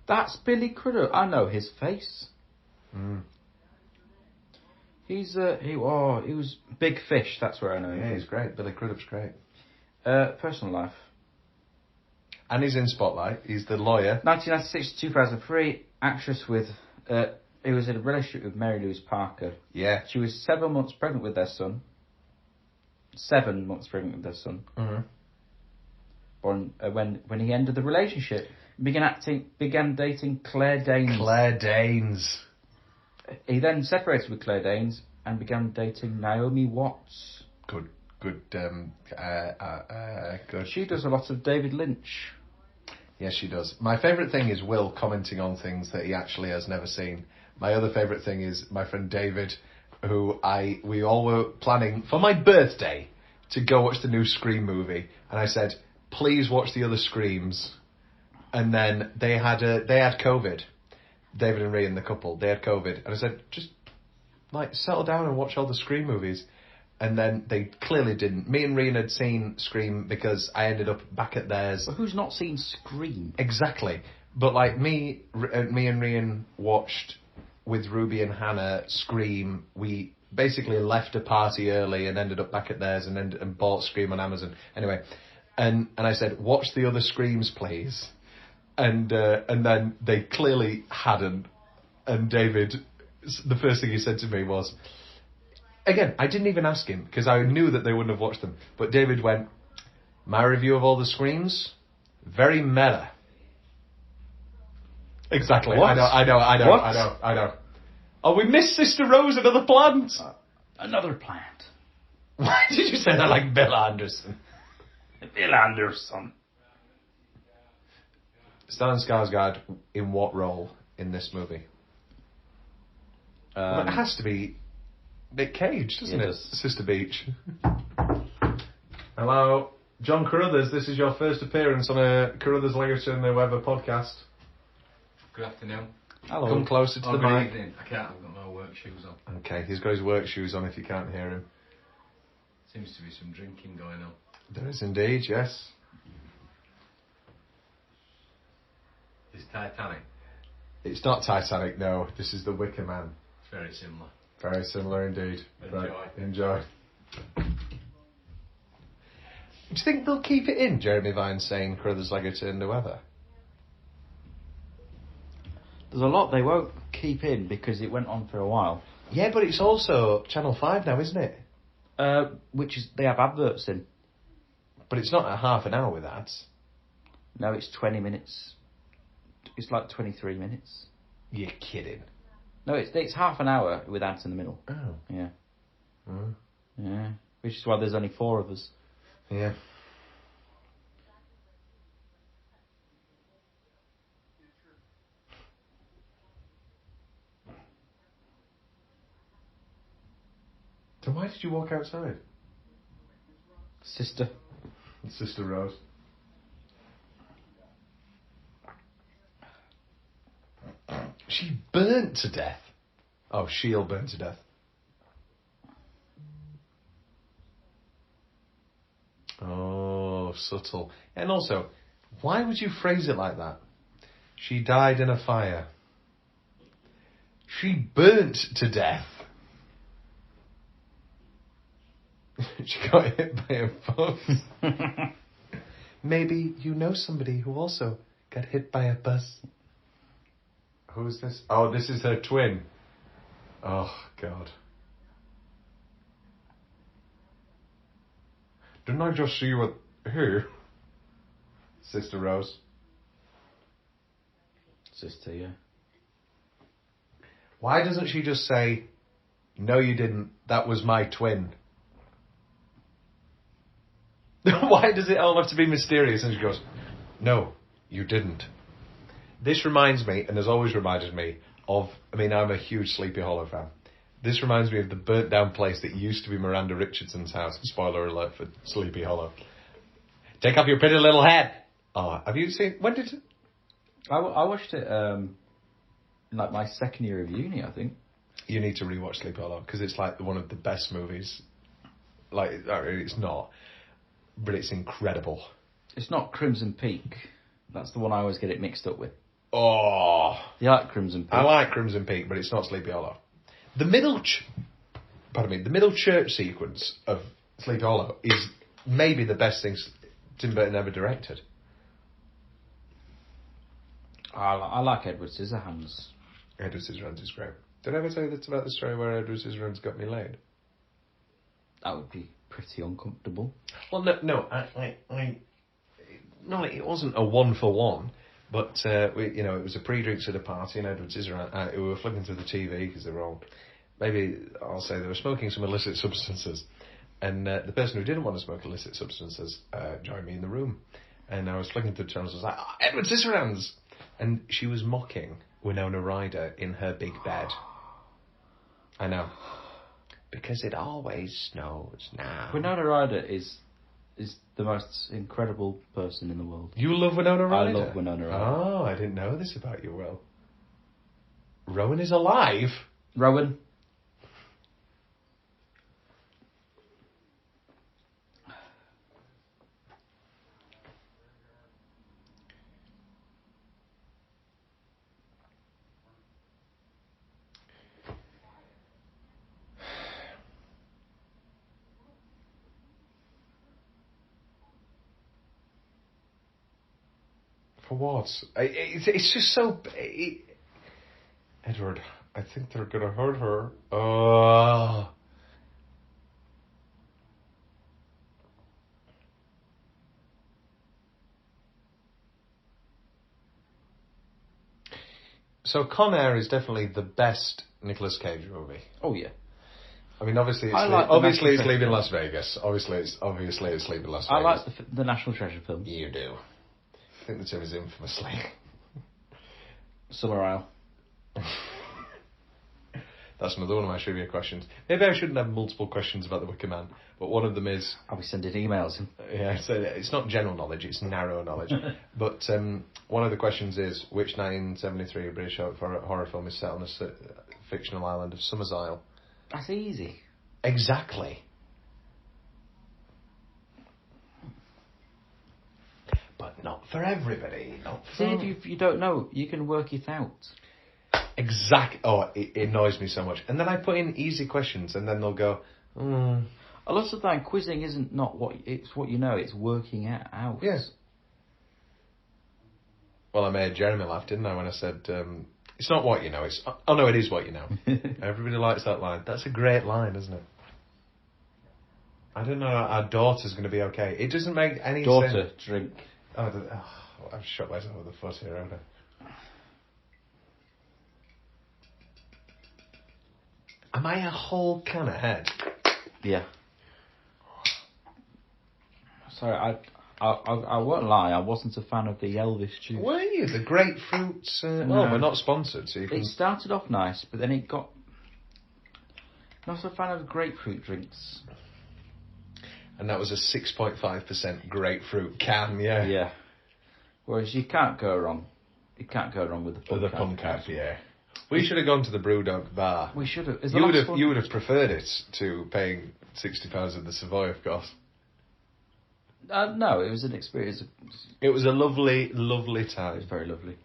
That's Billy Crudup. I know his face. He was Big Fish. That's where I know him. Yeah, he's great. Billy Crudup's great. Personal life. And he's in Spotlight. He's the lawyer. 1996 to 2003, actress with. He was in a relationship with Mary Louise Parker. Yeah. She was 7 months pregnant with their son. 7 months pregnant with their son. Mm-hmm. When he ended the relationship, began dating Claire Danes. Claire Danes. He then separated with Claire Danes and began dating Naomi Watts. Good. Good. She does a lot of David Lynch. Yes, she does. My favourite thing is Will commenting on things that he actually has never seen. My other favourite thing is my friend David, we all were planning for my birthday to go watch the new Scream movie, and I said, please watch the other Screams. And then they had COVID. David and Rian, the couple, they had COVID, and I said, just settle down and watch all the Scream movies. And then they clearly didn't. Me and Rian had seen Scream because I ended up back at theirs. But who's not seen Scream? Exactly. But me and Rian watched with Ruby and Hannah Scream. We basically left a party early and ended up back at theirs and bought Scream on Amazon. Anyway, and I said, watch the other Screams, please. And then they clearly hadn't. And David, the first thing he said to me was, again, I didn't even ask him because I knew that they wouldn't have watched them. But David went, my review of all the Screams, very meta. Exactly. What? I know. Oh, we missed Sister Rose, another plant. Another plant. Why did you say that like Bill Anderson? Bill Anderson. Stellan Skarsgård in what role in this movie? Well, it has to be Nick Cage, doesn't it? Sister Beach. Hello, John Carruthers. This is your first appearance on a Carruthers Leggetter Whoever podcast. Good afternoon. Hello. Come closer to the good mic. evening. I can't. I've got my work shoes on. Okay, he's got his work shoes on if you can't hear him. Seems to be some drinking going on. There is indeed, yes. It's Titanic. It's not Titanic, no. This is the Wicker Man. It's very similar. Very similar indeed. Enjoy. Right, enjoy. Do you think they'll keep it in, Jeremy Vine saying Carruthers Leggetter Whoever? There's a lot they won't keep in because it went on for a while. Yeah, but it's also Channel 5 now, isn't it? Which is, they have adverts in. But it's not a half an hour with ads. No, it's 20 minutes. It's like 23 minutes. You're kidding. No, it's half an hour with ads in the middle. Oh. Yeah. Mm. Yeah. Which is why there's only 4 of us. Yeah. So why did you walk outside? Sister. Sister Rose. She burnt to death. Oh, she'll burn to death. Oh, subtle. And also, why would you phrase it like that? She died in a fire. She burnt to death. She got hit by a bus. Maybe you know somebody who also got hit by a bus. Who's this? Oh, this is her twin. Oh, God. Didn't I just see you here? Sister Rose. Sister, yeah. Why doesn't she just say, no, you didn't, that was my twin? Why does it all have to be mysterious? And she goes, no, you didn't. This reminds me, and has always reminded me of, I mean, I'm a huge Sleepy Hollow fan. This reminds me of the burnt down place that used to be Miranda Richardson's house. Spoiler alert for Sleepy Hollow. Take off your pretty little head. Oh, have you seen, when did it? I watched it in like my second year of uni, I think. You need to rewatch Sleepy Hollow, because it's like one of the best movies. Like, it's not, but it's incredible. It's not Crimson Peak. That's the one I always get it mixed up with. Oh, You like Crimson Peak? I like Crimson Peak, but it's not Sleepy Hollow. The middle church sequence of Sleepy Hollow is maybe the best thing Tim Burton ever directed. I like Edward Scissorhands. Edward Scissorhands is great. Did I ever tell you that about the story where Edward Scissorhands got me laid? That would be pretty uncomfortable. Well, no, it wasn't a 1-for-1, but it was a pre-drinks at a party, and Edward Scissorhands, we were flipping through the TV because they were all, maybe I'll say they were smoking some illicit substances, and the person who didn't want to smoke illicit substances joined me in the room, and I was flicking through the channels. I was like, Edward Scissorhands, and she was mocking Winona Ryder in her big bed. I know. Because it always snows now. Winona Ryder is the most incredible person in the world. You love Winona Ryder? I love Winona Ryder. Oh, I didn't know this about you, Will. Rowan is alive? Rowan. For what? It's just so... Edward, I think they're going to hurt her. Oh. So Con Air is definitely the best Nicolas Cage movie. Oh yeah. I mean, obviously it's leaving Las Vegas. Obviously it's leaving Las Vegas. I like the National Treasure film. You do. I think the term is infamously. Summer Isle. That's another one of my trivia questions. Maybe I shouldn't have multiple questions about the Wicker Man, but one of them is... I'll be sending emails. Yeah, so it's not general knowledge, it's narrow knowledge. But one of the questions is, which 1973 British horror film is set on the fictional island of Summer's Isle? That's easy. Exactly. But not for everybody. See, if you don't know, you can work it out. Oh, it annoys me so much. And then I put in easy questions, and then they'll go, A lot of the time, quizzing isn't what you know, it's working it out. Yes. Well, I made Jeremy laugh, didn't I, when I said, it's not what you know, it's... Oh, no, it is what you know. Everybody likes that line. That's a great line, isn't it? I don't know, our daughter's going to be okay. It doesn't make any sense. Daughter, drink. I've shot myself with a foot here, haven't I? Am I a whole can ahead? Yeah. Sorry, I won't lie. I wasn't a fan of the Elvis juice. Were you? The grapefruit... No. Well, we're not sponsored, so you can... It started off nice, but then it got... Not so a fan of grapefruit drinks. And that was a 6.5% grapefruit can, yeah. Yeah. Whereas you can't go wrong. You can't go wrong with the For pub the pump cap, yeah. We should have gone to the Brewdog bar. We should have. You would have preferred it to paying £60 at the Savoy, of course. No, it was an experience. It was a lovely, lovely time. It was very lovely.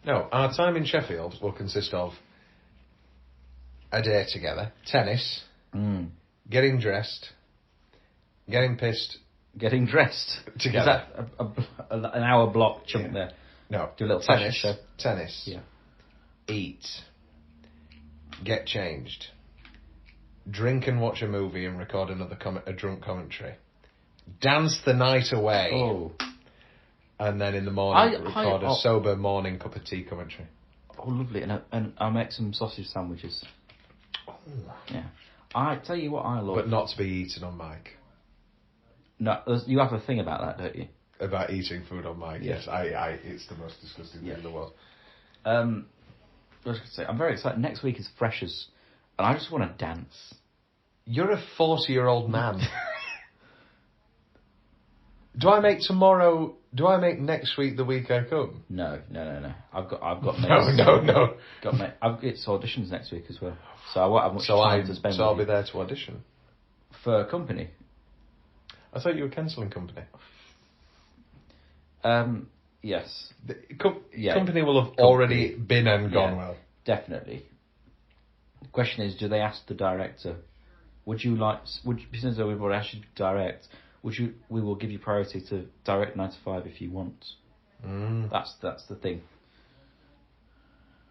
No, our time in Sheffield will consist of a day together, tennis, getting dressed, getting pissed, getting dressed together. Is that an hour block chunk there? No, Do a little tennis, fashion show. tennis, Yeah. eat, get changed, drink and watch a movie and record another a drunk commentary, dance the night away, and then in the morning record a sober morning cup of tea commentary. Oh, lovely! And I'll make some sausage sandwiches. Yeah, I tell you what, I love. But not to be eaten on mic. No, you have a thing about that, don't you? About eating food on mic, Yeah. yes. It's the most disgusting thing in the world. I was going to say, I'm very excited. Next week is Freshers, and I just want to dance. You're a 40-year-old man. Do I make next week the week I come? No. I've got No. It's auditions next week as well, so I won't have much time to spend. So I'll with be you. there to audition. For company. I thought you were cancelling company. Yes. The company will have already been and gone well. Definitely. The question is, do they ask the director, since we've already asked you to direct, we will give you priority to direct 9 to 5 if you want. That's the thing.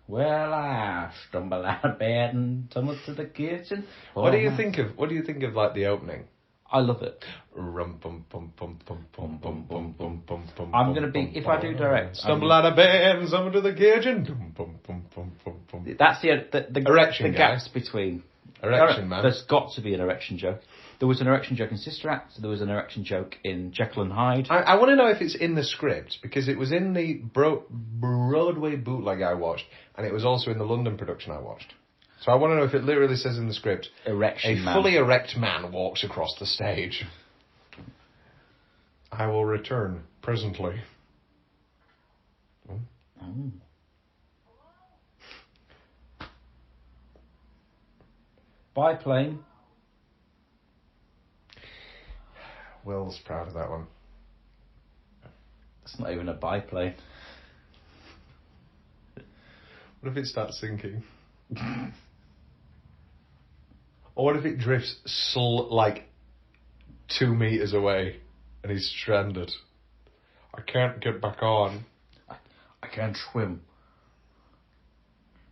Well, I stumble out of bed and tumble to the kitchen. What do you think of like the opening? I love it. Rum pum pum pum pum pum pum pum pum pum pum. I'm gonna be, if I do direct, stumble out of bed and stumble to the kitchen. Pum pum pum pum pum. That's the erection gaps between. Erection man. There's got to be an erection joke. There was an erection joke in Sister Act. There was an erection joke in Jekyll and Hyde. I want to know if it's in the script, because it was in the Broadway bootleg I watched, and it was also in the London production I watched. So I want to know if it literally says in the script, Erection man. fully erect man walks across the stage. I will return presently. Biplane. Will's proud of that one. It's not even a biplane. What if it starts sinking? Or what if it drifts like 2 meters away and he's stranded? I can't get back on. I can't swim.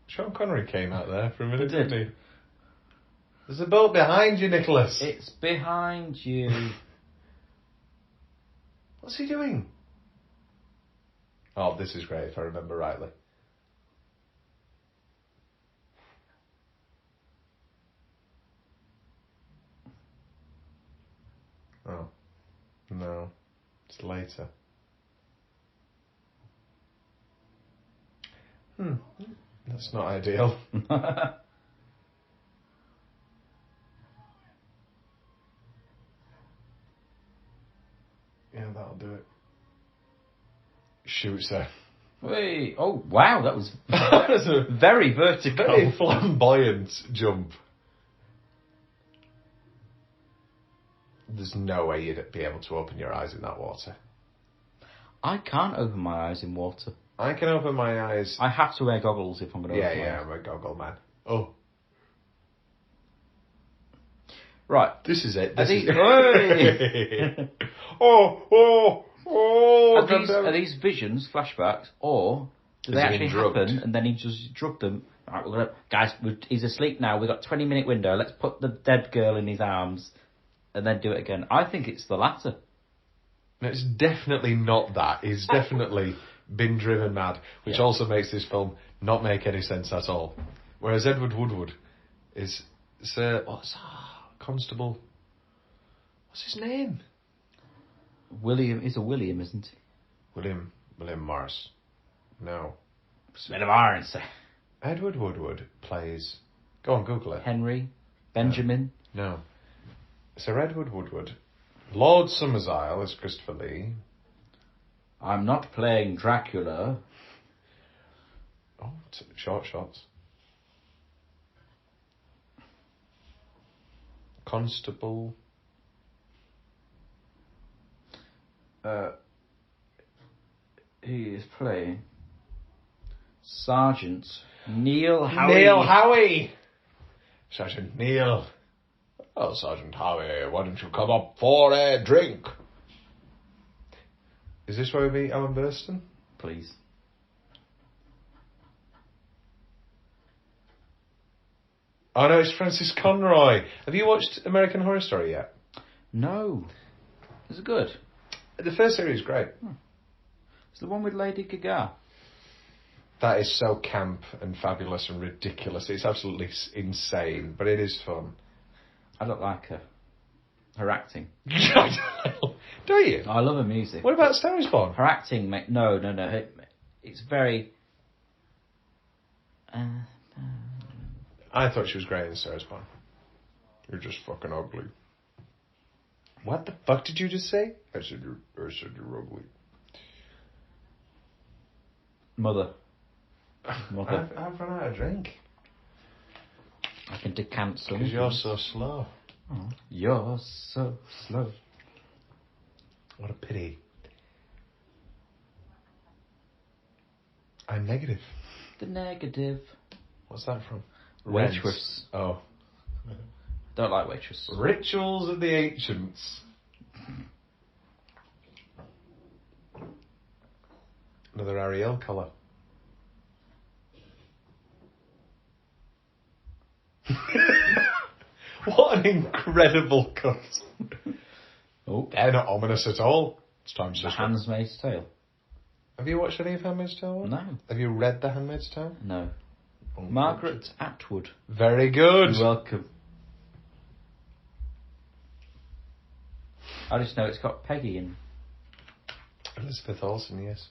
Sean Connery came out there for a minute, He did. didn't he? There's a boat behind you, Nicholas. It's behind you. What's he doing? Oh, this is great if I remember rightly. Oh. No. It's later. That's not ideal. Yeah, that'll do it. Shoots her. Wait. Oh, wow. That was That was a very vertical. very flamboyant jump. There's no way you'd be able to open your eyes in that water. I can't open my eyes in water. I can open my eyes. I have to wear goggles if I'm going to open my eyes. I'm a goggle man. Oh. Right. This is it. Are This is these, oh. are these visions, flashbacks, or do they Has he actually been drugged? happen and then he just drugged them? Right, guys, he's asleep now. We've got 20-minute window. Let's put the dead girl in his arms and then do it again. I think it's the latter. No, it's definitely not that. He's definitely been driven mad, which also makes this film not make any sense at all. Whereas Edward Woodward is Sir Constable. What's his name? William is a William, isn't he? William Morris. No. Smell of iron, sir. Edward Woodward plays. Go on, Google it. Henry, Benjamin. No. Sir Edward Woodward. Lord Summersisle is Christopher Lee. I'm not playing Dracula. Oh, short shots. Constable. He is playing Sergeant Neil Howie. Neil Howie! Sergeant Neil. Oh, Sergeant Howie, why don't you come up for a drink? Is this where we meet Alan Burstyn? Please. Oh no, it's Francis Conroy. Have you watched American Horror Story yet? No. Is it good? The first series is great. It's the one with Lady Gaga. That is so camp and fabulous and ridiculous. It's absolutely insane, but it is fun. I don't like her. Her acting. Do you? I love her music. What about Star is Born? Her acting, no. It's very... I thought she was great in Star is Born. You're just fucking ugly. What the fuck did you just say? I said you're ugly. Mother. I've run out of drink. I can decant some. Because you're so slow. Oh, you're so slow. What a pity. I'm negative. The negative. What's that from? Waitress. Rents. Oh. Don't like Waitress. Rituals of the Ancients. Another Ariel colour. What an incredible cut. Oh. They're not ominous at all. It's time to The Handmaid's Tale. Have you watched any of Handmaid's Tale? No. Have you read The Handmaid's Tale? No. Oh, Margaret Atwood. Very good. You're welcome. I just know it's got Peggy in. Elizabeth Olsen, yes.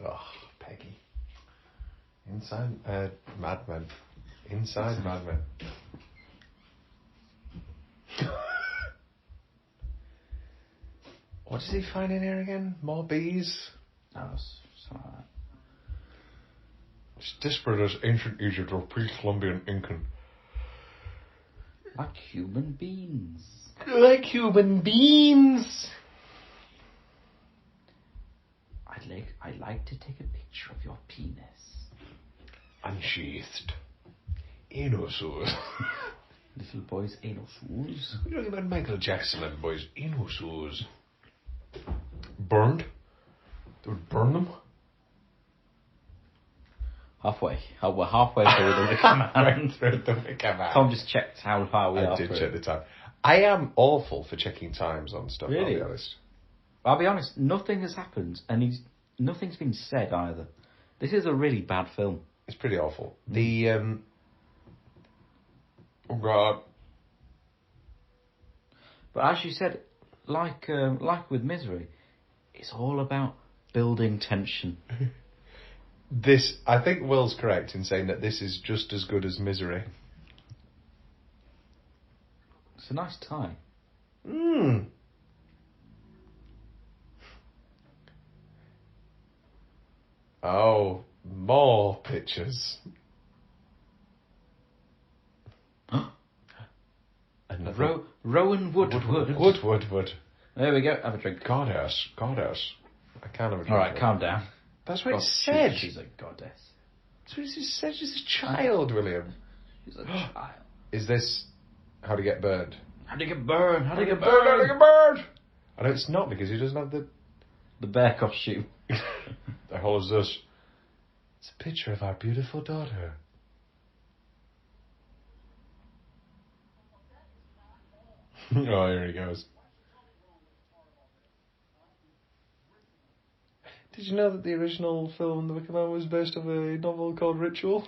Oh, Peggy. Inside Mad Men. Inside Mad Men. What does he find in here again? More bees? No, something like that. It's desperate as ancient Egypt or pre-Columbian Incan. Like human beings. Like human beings. I'd like to take a picture of your penis. Unsheathed. Inosaurs. Little boys' anal-sores. We're talking about Michael Jackson and boys. Inosaurs. Burned? They would burn them? Halfway. Oh, we're halfway through the Wicker Man. Through the Wicker Man. Tom just checked how far we are I did through. check the time. I am awful for checking times on stuff, Really? I'll be honest. I'll be honest, nothing has happened, and nothing's been said either. This is a really bad film. It's pretty awful. The, oh God. But as you said, like with Misery, it's all about building tension. This, I think Will's correct in saying that this is just as good as Misery. It's a nice tie. Oh, more pictures. Another Rowan Woodward. Wood. There we go, have a drink. Goddess. I can't have a drink. Alright, calm down. That's what Oh, it said. She's a goddess. That's what it said. She's a child, William. She's a child. Is this how to get burned? How to get burned? How to get burned? I know it's not because he doesn't have The bear costume. the hell is this? It's a picture of our beautiful daughter. Oh, here he goes. Did you know that the original film The Wicker Man was based on a novel called Ritual?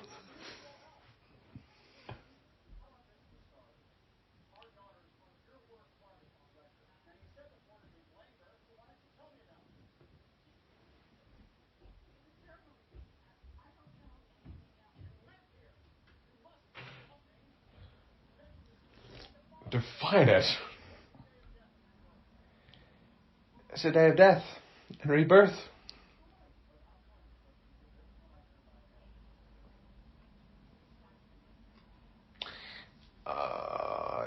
Define it. It's a day of death and rebirth.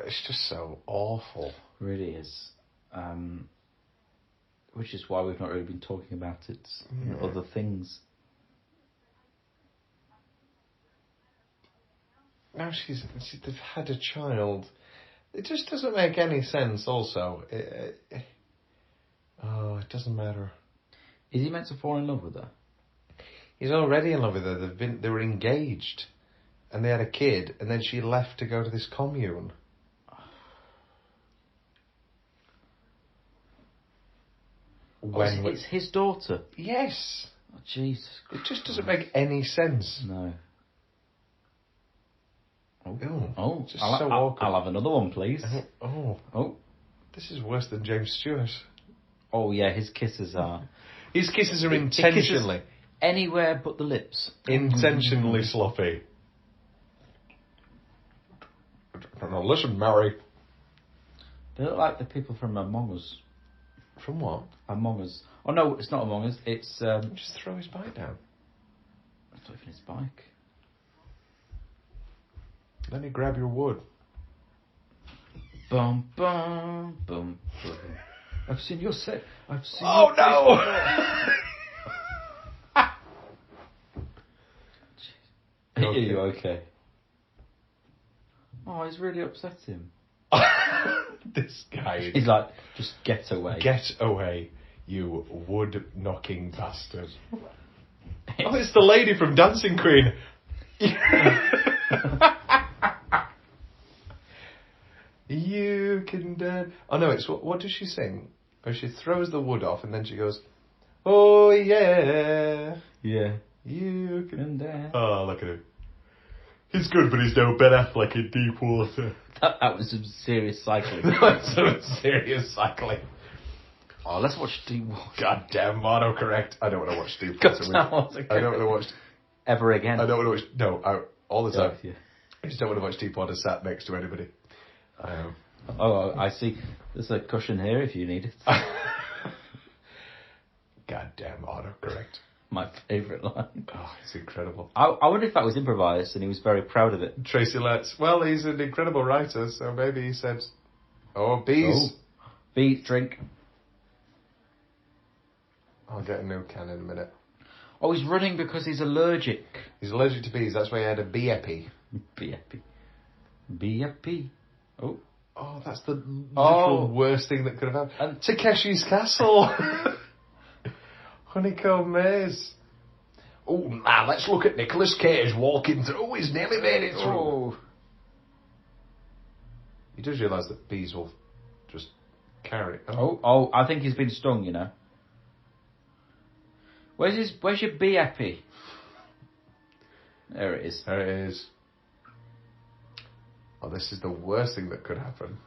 It's just so awful. Really is. Which is why we've not really been talking about it in other things. Now they've had a child. It just doesn't make any sense. Also, it doesn't matter. Is he meant to fall in love with her? He's already in love with her. They were engaged, and they had a kid, and then she left to go to this commune. It's his daughter. Yes. Oh, Jesus Christ. It just doesn't make any sense. No. Just so awkward. I'll have another one, please. Oh. This is worse than James Stewart. Oh, yeah, his kisses are... His kisses are intentionally... Anywhere but the lips. Intentionally sloppy. Now listen, Mary. They look like the people from Among Us. From what? Among Us. Oh, no, it's not Among Us. It's... Just throw his bike down. It's not even his bike. Let me grab your wood. Bum, bum, bum, bum. I've seen your set. I've seen Oh, your no! Are you okay? Oh, he's really upset him. This guy. He's like, just get away. Get away, you wood-knocking bastard. Oh, it's the lady from Dancing Queen. You can dance. Oh no, it's what does she sing? Oh, she throws the wood off and then she goes, oh yeah. Yeah. You can And there. Oh, look at him. He's good, but he's no Ben Affleck in Deep Water. That was some serious cycling. That's some serious cycling. Oh, let's watch Deep Water. Goddamn autocorrect. I don't want to watch Deep God, Water. that was I don't want to watch... Ever again. I don't want to watch... No, all the time. Yeah. I just don't want to watch Deep Water sat next to anybody. Oh, I see. There's a cushion here if you need it. Goddamn autocorrect. My favourite line. Oh, it's incredible. I wonder if that was improvised and he was very proud of it. Tracy Letts. Well, he's an incredible writer, so maybe he said, oh, bees. Oh. Bee, drink. I'll get a new can in a minute. Oh, he's running because he's allergic. He's allergic to bees, that's why he had a bee epi. B-A-P. Oh. Oh, that's the literal worst thing that could have happened. Takeshi's Castle. Honeycomb Maze. Oh, now let's look at Nicolas Cage walking through. Oh, he's nearly made it through. Oh. You do realise that bees will just carry. Oh, I think he's been stung, you know. Where's your bee epi? There it is. There it is. Oh, this is the worst thing that could happen.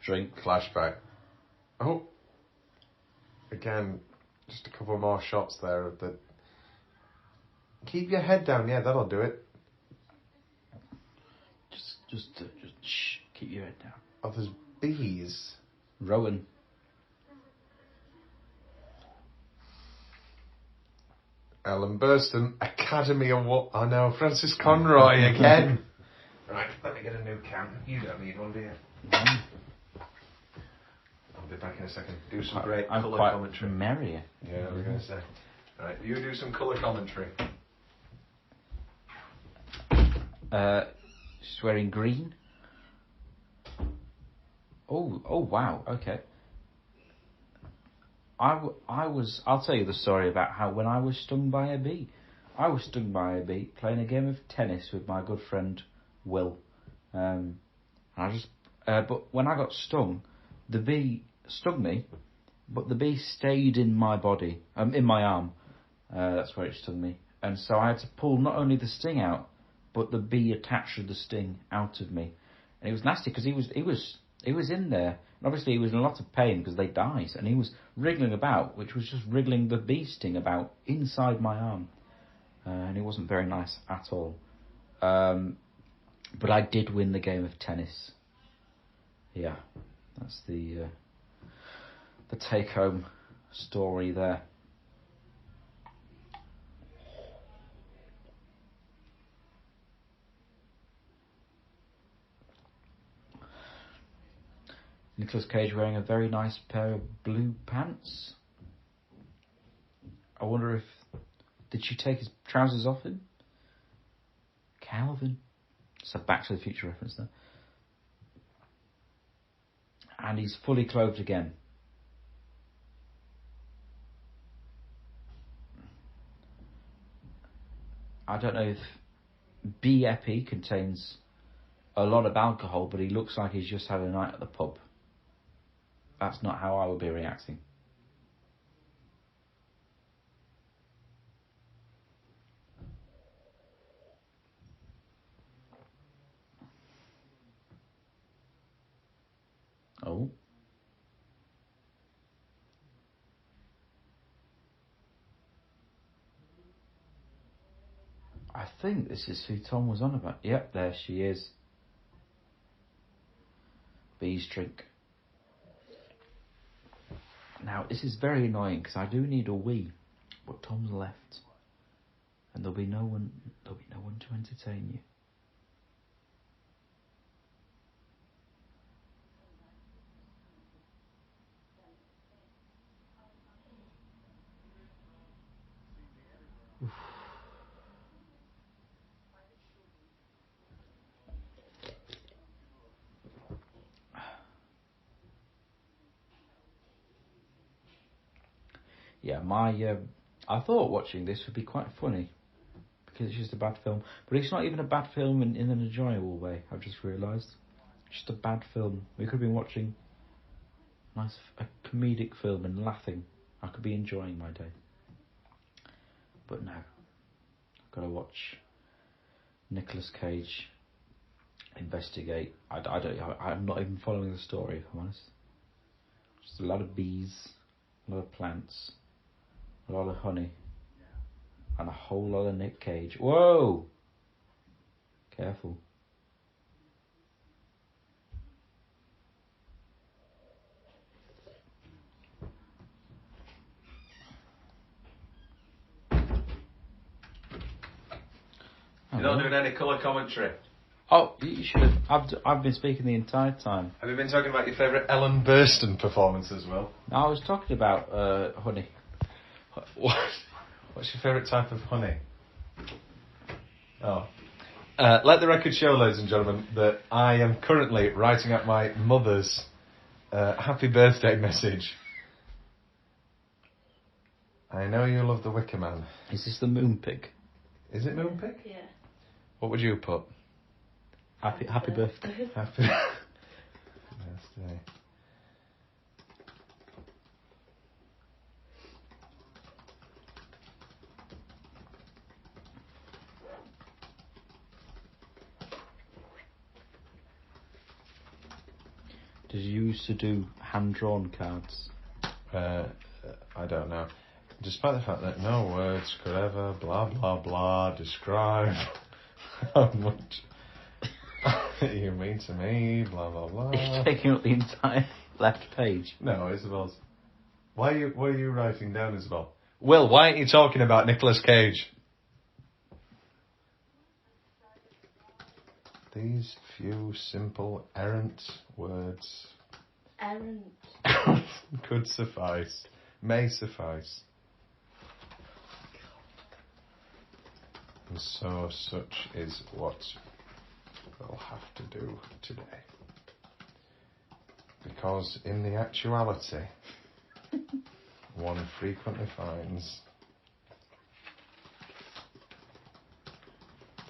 Drink. Flashback. Oh. Again, just a couple more shots there of the... Keep your head down, yeah, that'll do it. Just shh, keep your head down. Oh, there's bees. Rowan. Ellen Burstyn, Academy Award. Oh no, Francis Conroy again. Right, let me get a new can. You don't need one, do you? I'll be back in a second. Do some great I'm colour quite commentary. merry. Yeah, I was going to say. Right, you do some colour commentary. She's wearing green. Oh wow, okay. I'll tell you the story about how when I was stung by a bee. I was stung by a bee playing a game of tennis with my good friend Will. But when I got stung, the bee stung me, but the bee stayed in my body, in my arm. That's where it stung me. And so I had to pull not only the sting out, but the bee attached to the sting out of me. And it was nasty because he was in there. And obviously he was in a lot of pain because they died. And he was wriggling about, which was just wriggling the bee sting about inside my arm. And it wasn't very nice at all. But I did win the game of tennis. Yeah, that's the take-home story there. Nicolas Cage wearing a very nice pair of blue pants. I wonder if... Did she take his trousers off him? Calvin. It's a Back to the Future reference there. And he's fully clothed again. I don't know if B-Epi contains a lot of alcohol, but he looks like he's just had a night at the pub. That's not how I would be reacting. Oh. I think this is who Tom was on about. Yep, there she is. Bee's drink. Now, this is very annoying because I do need a wee, but Tom's left. And there'll be no one to entertain you. Yeah, I thought watching this would be quite funny because it's just a bad film, but it's not even a bad film in an enjoyable way. I've just realised, just a bad film. We could have been watching a comedic film and laughing. I could be enjoying my day, but no, I've got to watch Nicolas Cage investigate. I'm not even following the story, if I'm honest. Just a lot of bees, a lot of plants, a lot of honey, and a whole lot of Nick Cage. Whoa! Careful. You're not doing any colour commentary. Oh, you should have. I've been speaking the entire time. Have you been talking about your favourite Ellen Burstyn performance as well? No, I was talking about honey. What's your favourite type of honey? Oh. Let the record show, ladies and gentlemen, that I am currently writing up my mother's happy birthday message. I know you love the Wicker Man. Is this the moon pig? Is it moon pig? Yeah. What would you put? Happy birthday. Happy birthday. Did you used to do hand-drawn cards? I don't know. Despite the fact that no words could ever blah blah blah describe how much you mean to me, blah blah blah. You're taking up the entire left page. No, Isabel's. Why are you writing down, Isabel? Will, why aren't you talking about Nicolas Cage? These few simple errant words Errant. could suffice, may suffice. And so such is what we'll have to do today. Because in the actuality, one frequently finds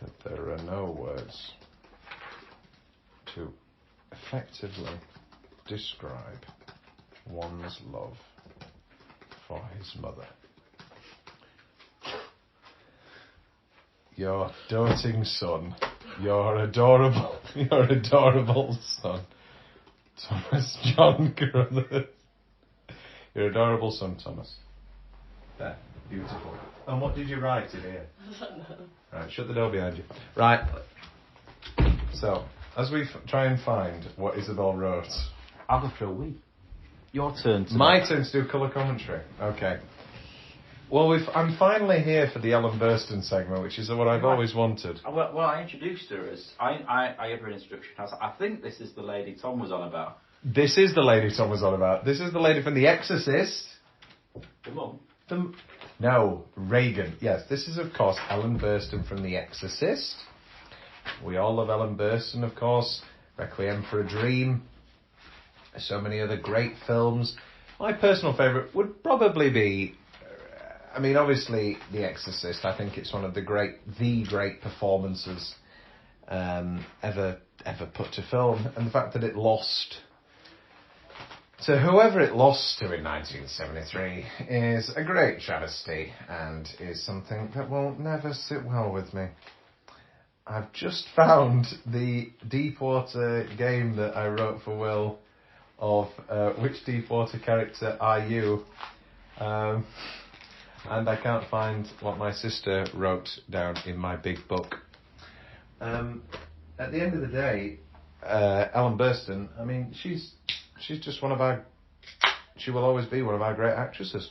that there are no words to effectively describe one's love for his mother. Your doting son, your adorable son, Thomas John Carruthers. Your adorable son, Thomas. There, beautiful. And what did you write in here? Right, shut the door behind you. Right. So, as we try and find what Isabel wrote. I'll go for a wee. Your turn to My turn to do colour commentary. Okay. Well, I'm finally here for the Ellen Burstyn segment, which is what I've always wanted. Well, I introduced her as... I gave her an introduction. I was like, I think this is the lady Tom was on about. This is the lady Tom was on about. This is the lady from The Exorcist. The mum? No, Reagan. Yes, this is, of course, Ellen Burstyn from The Exorcist. We all love Ellen Burstyn, of course. Requiem for a Dream. So many other great films. My personal favourite would probably be... I mean, obviously, The Exorcist. I think it's one of the great performances ever put to film. And the fact that it lost to whoever it lost to in 1973 is a great travesty and is something that will never sit well with me. I've just found the Deepwater game that I wrote for Will of which Deepwater character are you? And I can't find what my sister wrote down in my big book. At the end of the day, Ellen Burstyn, I mean, she's just one of our... She will always be one of our great actresses.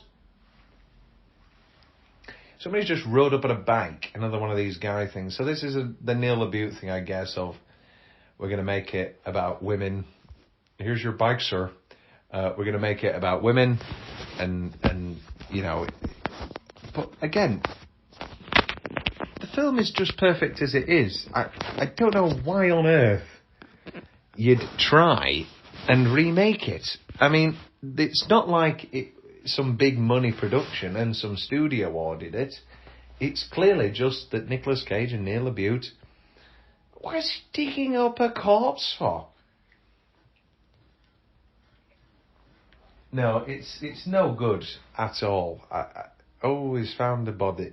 Somebody's just rode up on a bike, another one of these guy things. So this is the Neil LaBute thing, I guess, of we're going to make it about women. Here's your bike, sir. We're going to make it about women and you know... But again, the film is just perfect as it is. I don't know why on earth you'd try and remake it. I mean, it's not like some big money production and some studio ordered it. It's clearly just that Nicolas Cage and Neil LaBute... What is he digging up a corpse for? No, it's no good at all. I always found the body.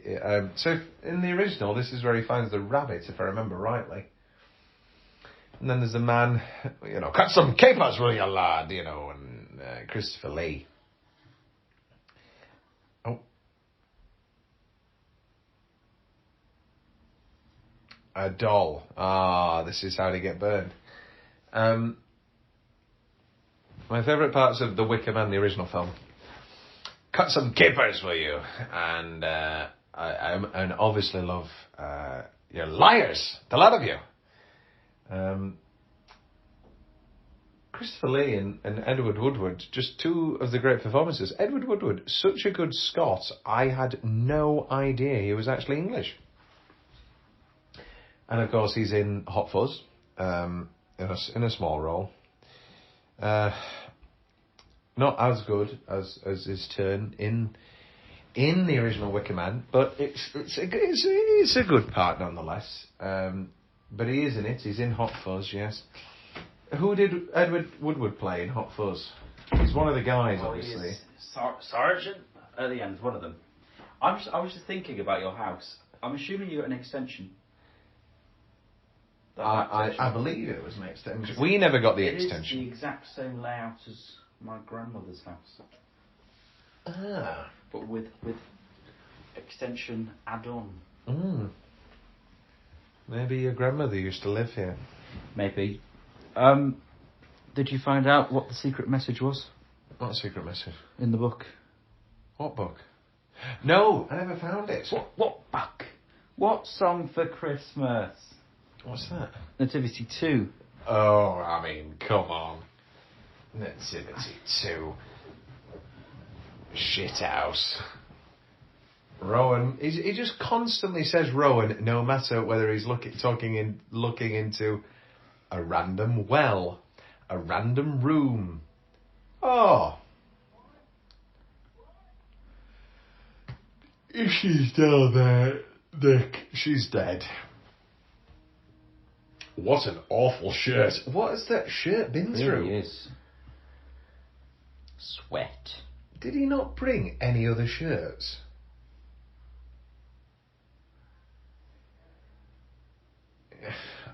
So in the original, this is where he finds the rabbit, if I remember rightly. And then there's the man, you know, cut some capers, will you, lad? You know, and Christopher Lee. Oh. A doll. Ah, this is how they get burned. My favourite parts of The Wicker Man, the original film. Cut some capers, will you? And I obviously love you're liars, the lot of you. Christopher Lee and Edward Woodward, just two of the great performances. Edward Woodward, such a good Scot, I had no idea he was actually English. And of course he's in Hot Fuzz, in a small role. Not as good as his turn in the original Wicker Man, but it's a good part nonetheless. But he is in it. He's in Hot Fuzz, yes. Who did Edward Woodward play in Hot Fuzz? He's one of the guys, obviously. Sergeant at the end, one of them. I was just thinking about your house. I'm assuming you're an extension. I believe it was an extension. We never got the extension. It is the exact same layout as my grandmother's house. Ah. But with extension add-on. Maybe your grandmother used to live here. Maybe. Did you find out what the secret message was? What secret message? In the book. What book? No, I never found it. What book? What Song for Christmas? What's that? Nativity 2. Oh, I mean, come on. Nativity 2. Shithouse. Rowan, he just constantly says Rowan, no matter whether he's looking into a random well, a random room. Oh. She's down there, Nick. She's dead. What an awful shirt. What has that shirt been through? It really is. Sweat. Did he not bring any other shirts?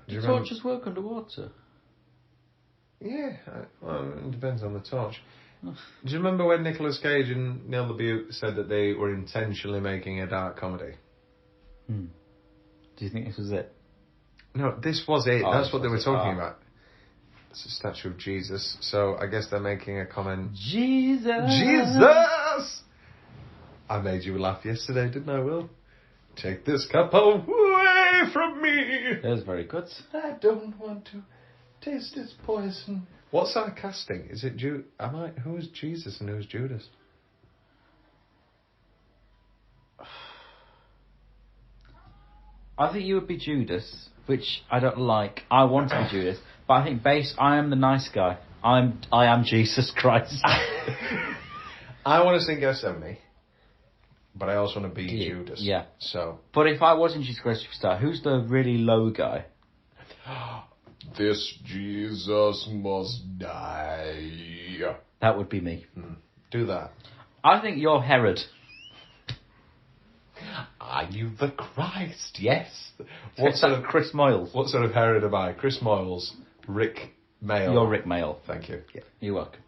Do you remember? Torches work underwater. Yeah, well, it depends on the torch. Do you remember when Nicolas Cage and Neil LaBute said that they were intentionally making a dark comedy? Do you think this was it? No, this was it. Oh, That's this what they were was it. talking Ah. about. It's a statue of Jesus, so I guess they're making a comment. Jesus! Jesus! I made you laugh yesterday, didn't I, Will? Take this cup away from me! That was very good. I don't want to taste its poison. What's our casting? Is it who's Jesus and who's Judas? I think you would be Judas, which I don't like. I want to be Judas, but I think I am the nice guy. I am Jesus Christ. I want to sing Gethsemane, but I also want to be Judas. Yeah. So But if I was in Jesus Christ Superstar, who's the really low guy? this Jesus must die. That would be me. Do that. I think you're Herod. Are you the Christ? Yes. What sort of Chris Moyles? What sort of Herod am I? Chris Moyles, Rick Mail. You're Rick Mail. Thank you. Yeah, you're welcome.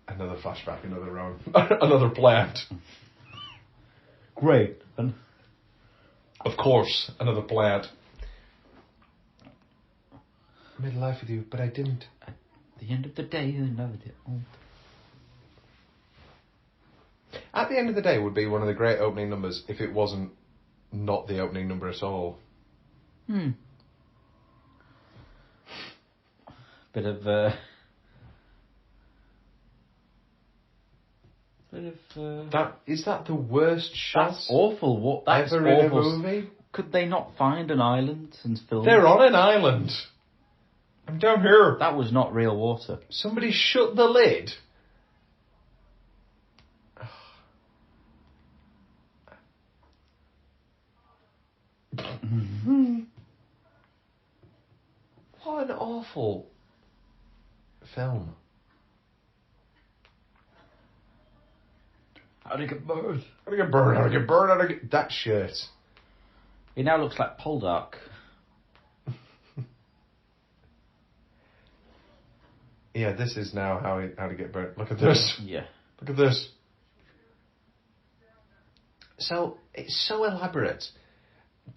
Another flashback, another round, another plant. Great. Of course, another plant. I made life with you, but I didn't. At the end of the day, you never did. Oh. At the end of the day would be one of the great opening numbers if it wasn't not the opening number at all. Bit of That is that the worst shot That's awful. What? That's ever in a awful. movie? Could they not find an island and film? They're on an island. I'm down here. That was not real water. Somebody shut the lid. What an awful film. How did it get burned? How to get burned, how to get burned, how to get... That shirt. It now looks like Poldark. Yeah, this is now how to get burnt. Look at this. Yeah. Look at this. So, it's so elaborate.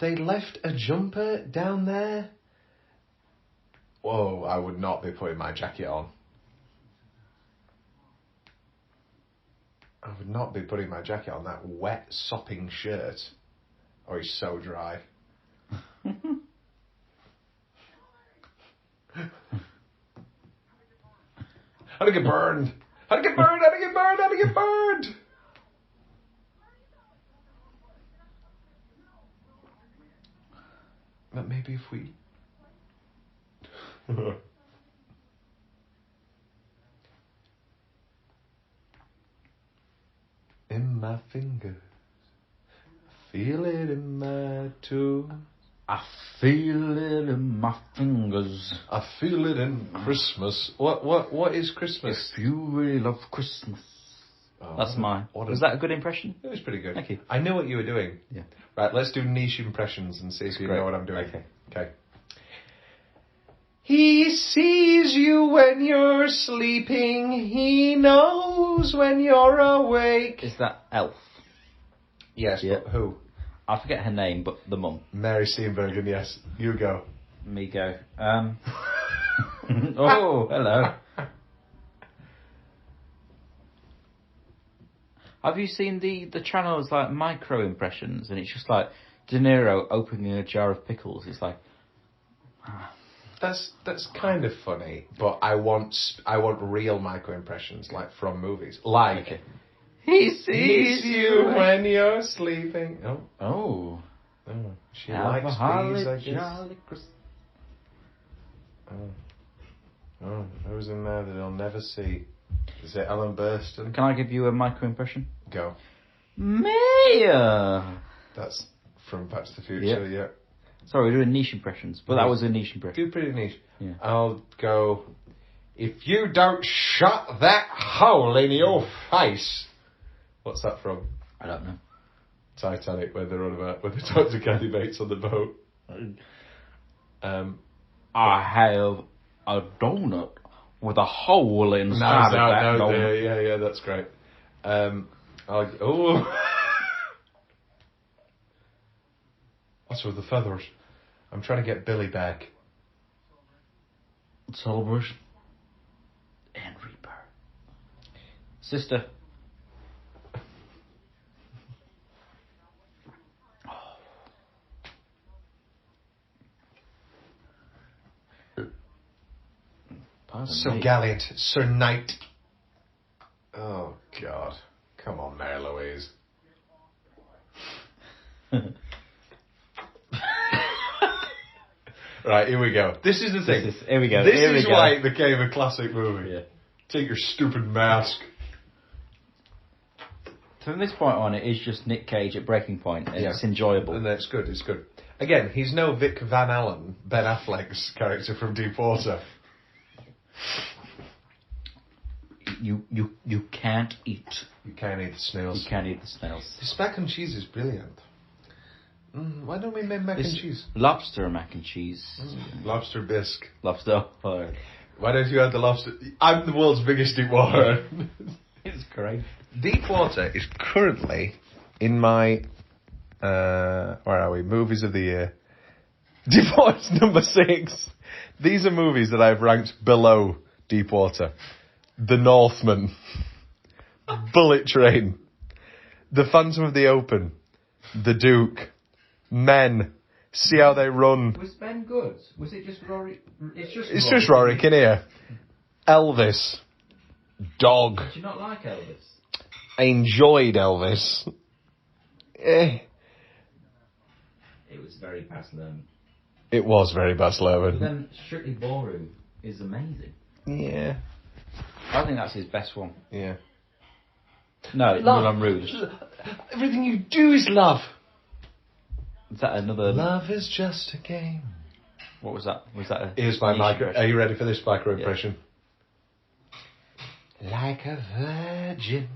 They left a jumper down there. Whoa, I would not be putting my jacket on. I would not be putting my jacket on that wet, sopping shirt. Oh, he's so dry. How to get burned? How to get burned? How to get burned? How to get burned? But maybe if we... In my fingers, I feel it in my toes. I feel it in my fingers. I feel it in Christmas. What is Christmas? If you really love Christmas. Oh, That's mine. what Was that a good impression? It was pretty good. Thank you. I knew what you were doing. Yeah. Right, let's do niche impressions and see if you great. know what I'm doing. Okay. He sees you when you're sleeping. He knows when you're awake. Is that Elf? Yes, Yeah. but who? I forget her name, but the mum. Mary Steenburgen, yes. You go. Me go. Oh, hello. Have you seen the channels like micro impressions, and it's just like De Niro opening a jar of pickles? It's like That's kind of funny, but I want real micro impressions like from movies. Like okay. He sees you when you're sleeping. Oh. She Have likes a holly bees, I guess. jolly Christmas. Who's in there that I'll never see? Is it Ellen Burstyn? Can I give you a micro impression? Go. Mayor. That's from Back to the Future, yeah. Sorry, we're doing niche impressions, but that was a niche impression. Do pretty niche. Yeah. I'll go. If you don't shut that hole in your face. What's that from? I don't know. Titanic, where they're on about, where they talk to Kathy Bates on the boat. I have a donut with a hole inside of that donut. Yeah, that's great. What's with the feathers? I'm trying to get Billy back. Celebration and Reaper. Sister. Pardon So me. gallant, Sir Knight. Oh, God. Come on, Mary Louise. Right, here we go. This is the thing. Here we go. This Here we is go. why it became a classic movie. Yeah. Take your stupid mask. From this point on, it is just Nick Cage at breaking point, and Yeah. it's enjoyable. And it's good, it's good. Again, he's no Vic Van Allen, Ben Affleck's character from Deepwater. You can't eat. You can't eat the snails. You can't eat the snails. This mac and cheese is brilliant. Why don't we make mac and cheese? Lobster mac and cheese. Lobster bisque. Lobster. Oh, Why don't you have the lobster? I'm the world's biggest Deepwater. it's great. Deepwater is currently in my, where are we? Movies of the year. Deepwater's number 6. These are movies that I've ranked below Deepwater. The Northman. Bullet Train. The Phantom of the Open. The Duke. Men. See How They Run. Was Ben good? Was it just Rory? It's just Rory Kinnear. Elvis. Dog. Did you not like Elvis? I enjoyed Elvis. It was very Baz Luhrmann. It was very Baz But Luhrmann. then Strictly Ballroom is amazing. Yeah. I think that's his best one. Yeah. No, Moulin Rouge. Everything you do is love. Is that another? Love is just a game. What was that? Was that a? Here's my niche micro. impression? Are you ready for this micro impression? Like a virgin,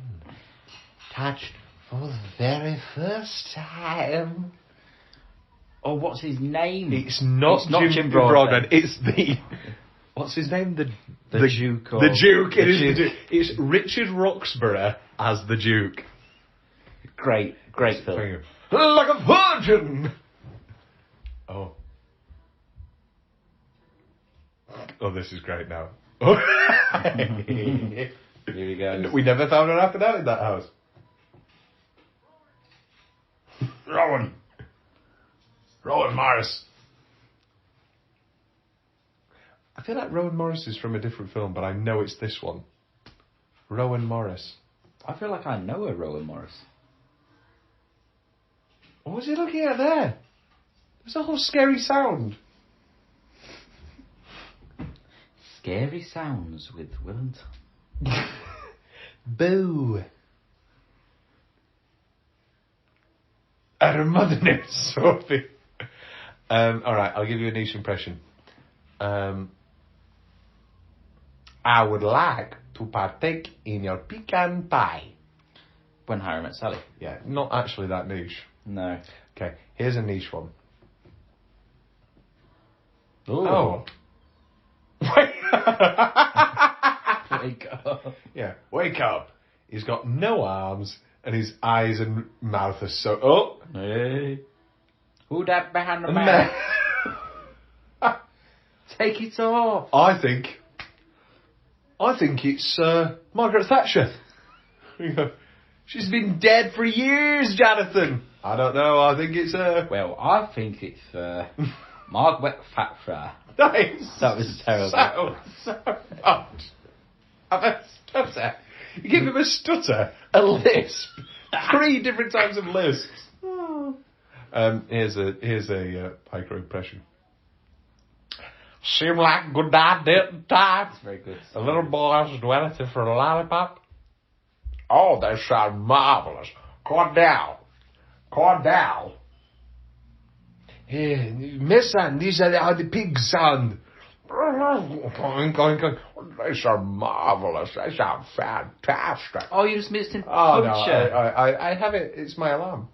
touched for the very first time. Oh, what's his name? It's not Jim Broadbent. It's the. What's his name? The Duke. Or The Duke. It is Duke. the Duke. It's Richard Roxburgh as the Duke. Great film. Like a virgin. Oh. Oh, this is great now. Here we go. We never found her after that in that house. Rowan Morris. I feel like Rowan Morris is from a different film, but I know it's this one. Rowan Morris. I feel like I know a Rowan Morris. What was he looking at there? There's a whole scary sound. Scary Sounds with Will and Tom. Boo. And her mother named Sophie. Alright, I'll give you a niche impression. I would like to partake in your pecan pie. When Harry Met Sally. Yeah, not actually that niche. No. Okay, here's a niche one. Ooh. Oh. Wake up. Yeah, wake up. He's got no arms, and his eyes and mouth are so... Oh! Hey. Who that behind the Man. man? Take it off. I think it's Margaret Thatcher. She's been dead for years, Jonathan. I don't know. I think it's Well, I think it's Margaret Thatcher. That was terrible. So much. A stutter. You give him a stutter, a lisp, 3 different types of lisps. Here's a micro impression. Seemed like a good idea at the time. It's very good. The little boys do anything for a lollipop. Oh, they sound marvellous. Cordell. Hey, Miss Ann, these are how the pigs sound. going, these are marvellous, these are fantastic. Oh, you just missed him. Oh, no, Puncher. I have it, it's my alarm.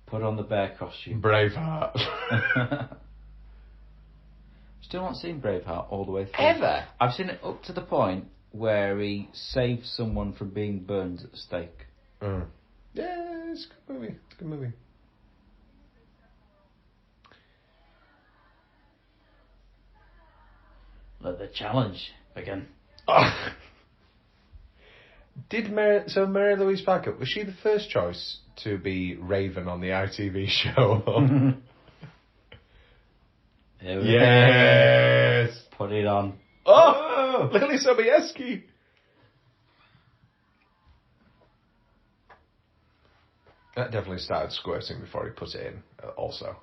Put on the bear costume. Braveheart. Still not seen Braveheart all the way through. Ever? I've seen it up to the point where he saves someone from being burned at the stake. Yeah, it's a good movie. It's a good movie. The challenge again. Did Mary Louise Packard, was she the first choice to be Raven on the ITV show? Yes! Put it on. Oh! Lily Sobieski! That definitely started squirting before he put it in, also.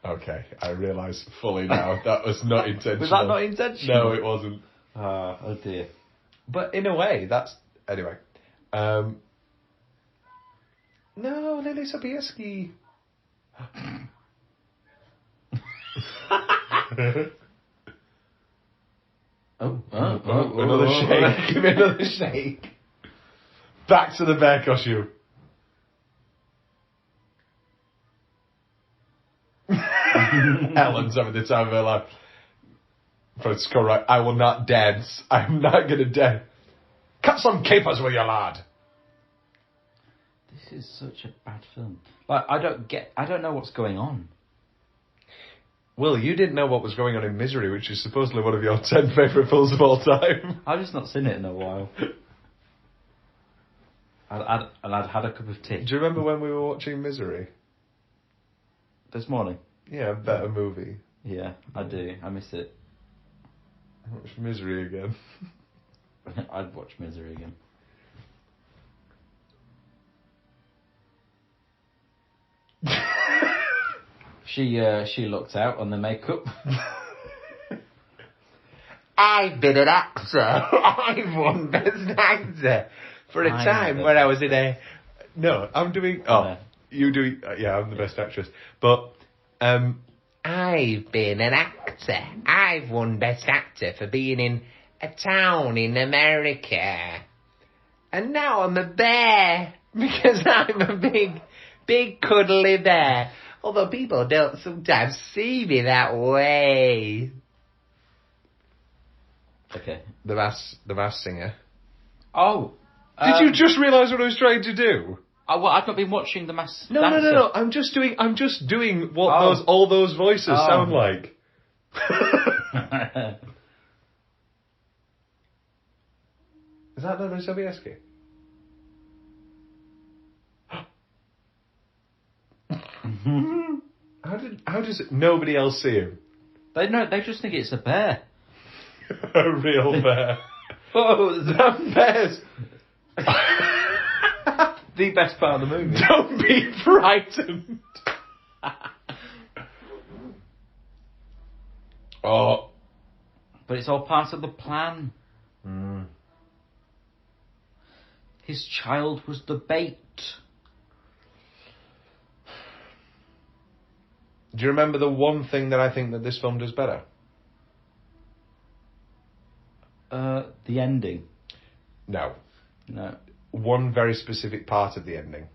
Okay, I realise fully now that was not intentional. Was that not intentional? No, it wasn't. Oh dear. But in a way, that's... Anyway. No, Lily Sobieski. Another shake. Give me another shake. Back to the bear costume. Ellen's having the time of her life. But it's correct. I will not dance. I'm not going to dance. Cut some capers with your lad. This is such a bad film. Like, I don't know what's going on. Well, you didn't know what was going on in Misery, which is supposedly one of your 10 favourite films of all time. I've just not seen it in a while. I'd had a cup of tea. Do you remember when we were watching Misery? This morning? Yeah, better movie. Yeah, I do. I miss it. Watch Misery again. I'd watch Misery again. She looked out on the makeup. I've been an actor. I've won Best Actor for a time when I was in a... No, I'm doing... Oh, you do... yeah, I'm the Best Actress. But, I've been an actor. I've won Best Actor for being in a town in America. And now I'm a bear. Because I'm a big cuddly bear. Although people don't sometimes see me that way. Okay. the Masked Singer. Oh. Did you just realise what I was trying to do? Well, I've not been watching the Masked No. I'm just doing what all those voices sound like. Is that Lily Sobieski? How does it, nobody else see him? They just think it's a bear. A real bear. Oh, that bear's... The best part of the movie. Don't be frightened. Oh. But it's all part of the plan. His child was the bait. Do you remember the one thing that I think that this film does better? The ending. No. No. One very specific part of the ending.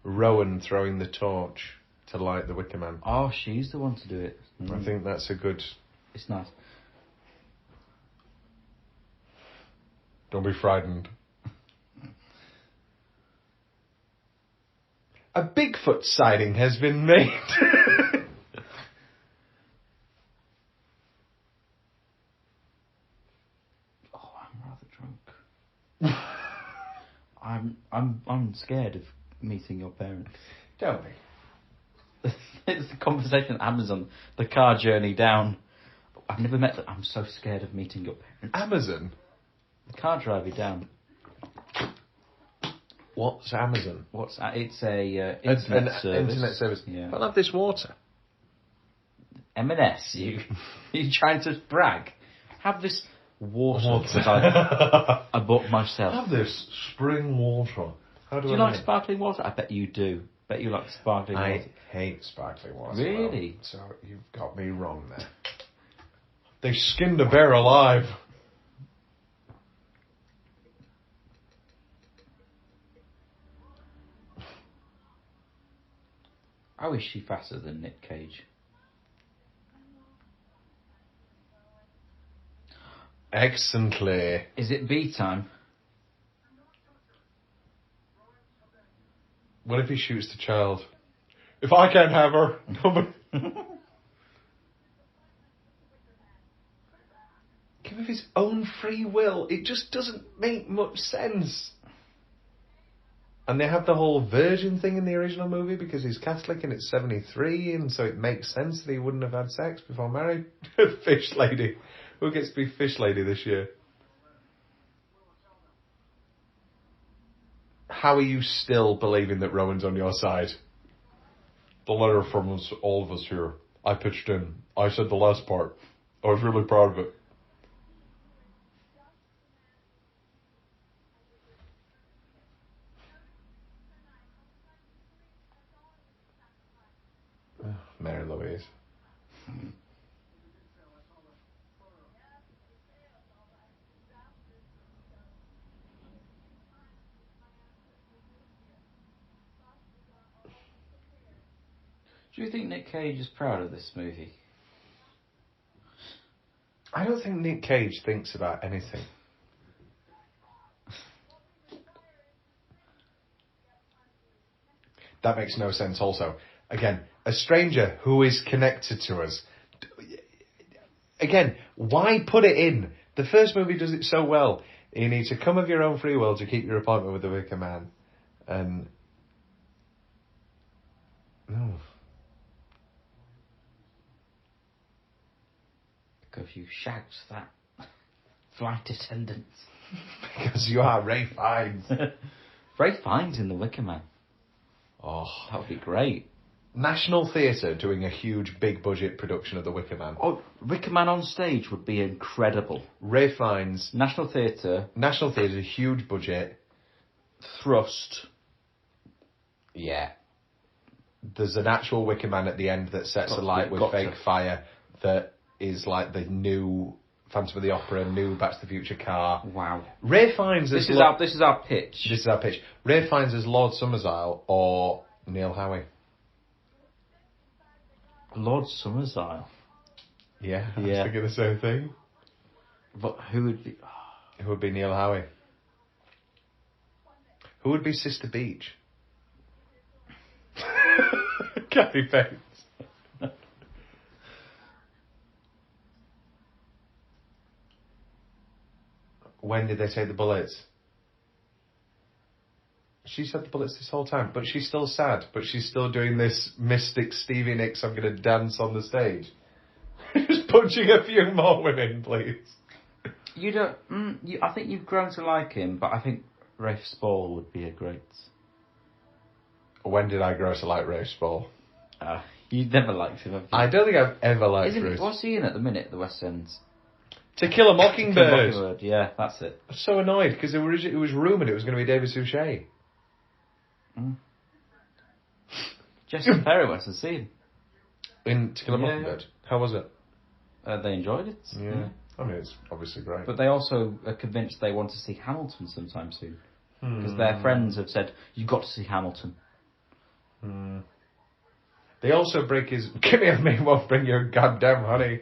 Rowan throwing the torch to light the Wicker Man. Oh, she's the one to do it. I think that's a good... It's nice. Don't be frightened. A Bigfoot sighting has been made. Oh, I'm rather drunk. I'm scared of meeting your parents. Don't be. It's the conversation that happens on the car journey down. I've never met them. I'm so scared of meeting your parents. Amazon? The car drive you down. What's Amazon? It's a internet service. Internet service. Yeah. I'll have this water. M&S. You trying to brag? Have this water that I bought myself. Have this spring water. How Do you like sparkling water? I bet you do. Bet you like sparkling water. I hate sparkling water. Really? Well, so you've got me wrong there. They skinned a bear alive. How is she faster than Nick Cage? Excellently. Is it B time? What if he shoots the child? If I can't have her, nobody. Give him his own free will. It just doesn't make much sense. And they have the whole virgin thing in the original movie because he's Catholic and it's 73, and so it makes sense that he wouldn't have had sex before married. Fish lady. Who gets to be fish lady this year? How are you still believing that Rowan's on your side? The letter from us, all of us here. I pitched in. I said the last part. I was really proud of it. Mary Louise. Do you think Nick Cage is proud of this movie? I don't think Nick Cage thinks about anything. That makes no sense also. Again, a stranger who is connected to us. Again, why put it in? The first movie does it so well. You need to come of your own free will to keep your appointment with the Wicker Man. And... no. Because you shagged that flight attendant. Because you are Ray Fiennes. Ray Fiennes in the Wicker Man. Oh, that would be great. National Theatre doing a huge, big budget production of The Wicker Man. Oh, Wicker Man on stage would be incredible. Ray Fiennes. National Theatre, huge budget. thrust. Yeah. There's an actual Wicker Man at the end that sets alight with fake fire that is like the new Phantom of the Opera, new Back to the Future car. Wow. Ray Fiennes This is our pitch. This is our pitch. Ray Fiennes as Lord Summersisle or Neil Howie. Lord Summersisle. Yeah, I was thinking the same thing. But who would be... Who would be Neil Howie? Who would be Sister Beach? Kathy Bates. When did they take the bullets? She's had the bullets this whole time, but she's still sad. But she's still doing this mystic Stevie Nicks, I'm going to dance on the stage. Just punching a few more women, please. You don't... I think you've grown to like him, but I think Rafe Spall would be a great... When did I grow to like Rafe Spall? You never liked him, have you? I don't think I've ever liked Rafe. What's he in at the minute at the West End? To Kill a Mockingbird. Yeah, that's it. I was so annoyed because it was rumoured it was going to be David Suchet. Jessica Perry went to see him. In To Kill a Mockingbird? How was it? They enjoyed it. Yeah. I mean, it's obviously great. But they also are convinced they want to see Hamilton sometime soon. Because their friends have said, you've got to see Hamilton. They also break his... Give me a me, won't bring your goddamn honey.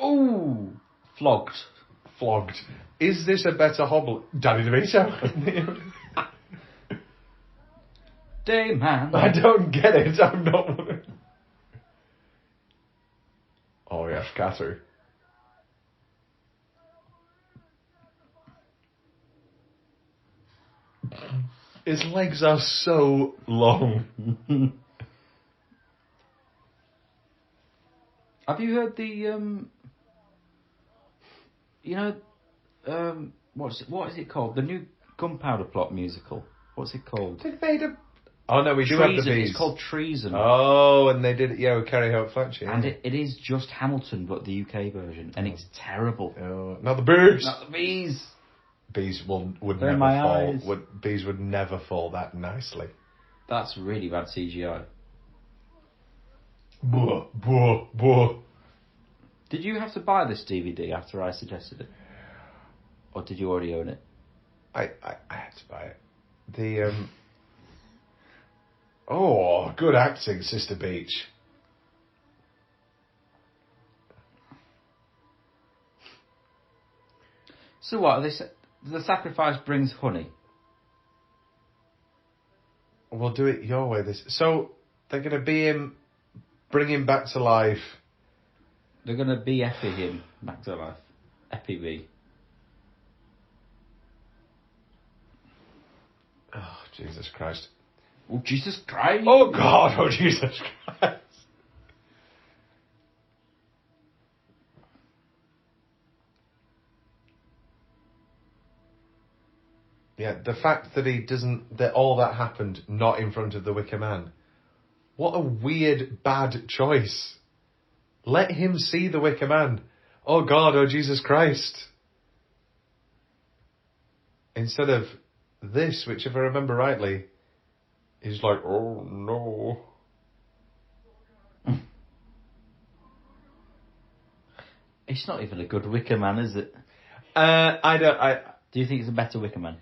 Ooh! Flogged. Is this a better hobble? Danny DeVito. Day man. I don't get it. I'm not... Oh yes, Catherine. His legs are so long. Have you heard the what is it called? The new Gunpowder Plot musical. What's it called? They made Oh no, we do have the Treason. bees. It's called Treason. Oh, and they did it, with Kerry Hope Fletcher. And it is just Hamilton, but the UK version, and it's terrible. Oh, not the bees. Not the bees. Bees would They're never my fall. eyes. Bees would never fall that nicely. That's really bad CGI. Buh, buh, buh. Did you have to buy this DVD after I suggested it, or did you already own it? I had to buy it. Oh, good acting, Sister Beach. So what? The sacrifice brings honey. We'll do it your way. So they're going to bring him back to life. They're going to be-effy him back to life. Epi-B. Oh, Jesus Christ. Oh, Jesus Christ! Oh, God! Oh, Jesus Christ! Yeah, the fact that that all that happened not in front of the Wicker Man. What a weird, bad choice. Let him see the Wicker Man. Oh God, oh Jesus Christ. Instead of this, which if I remember rightly, is like, oh no. It's not even a good Wicker Man, is it? Do you think it's a better Wicker Man?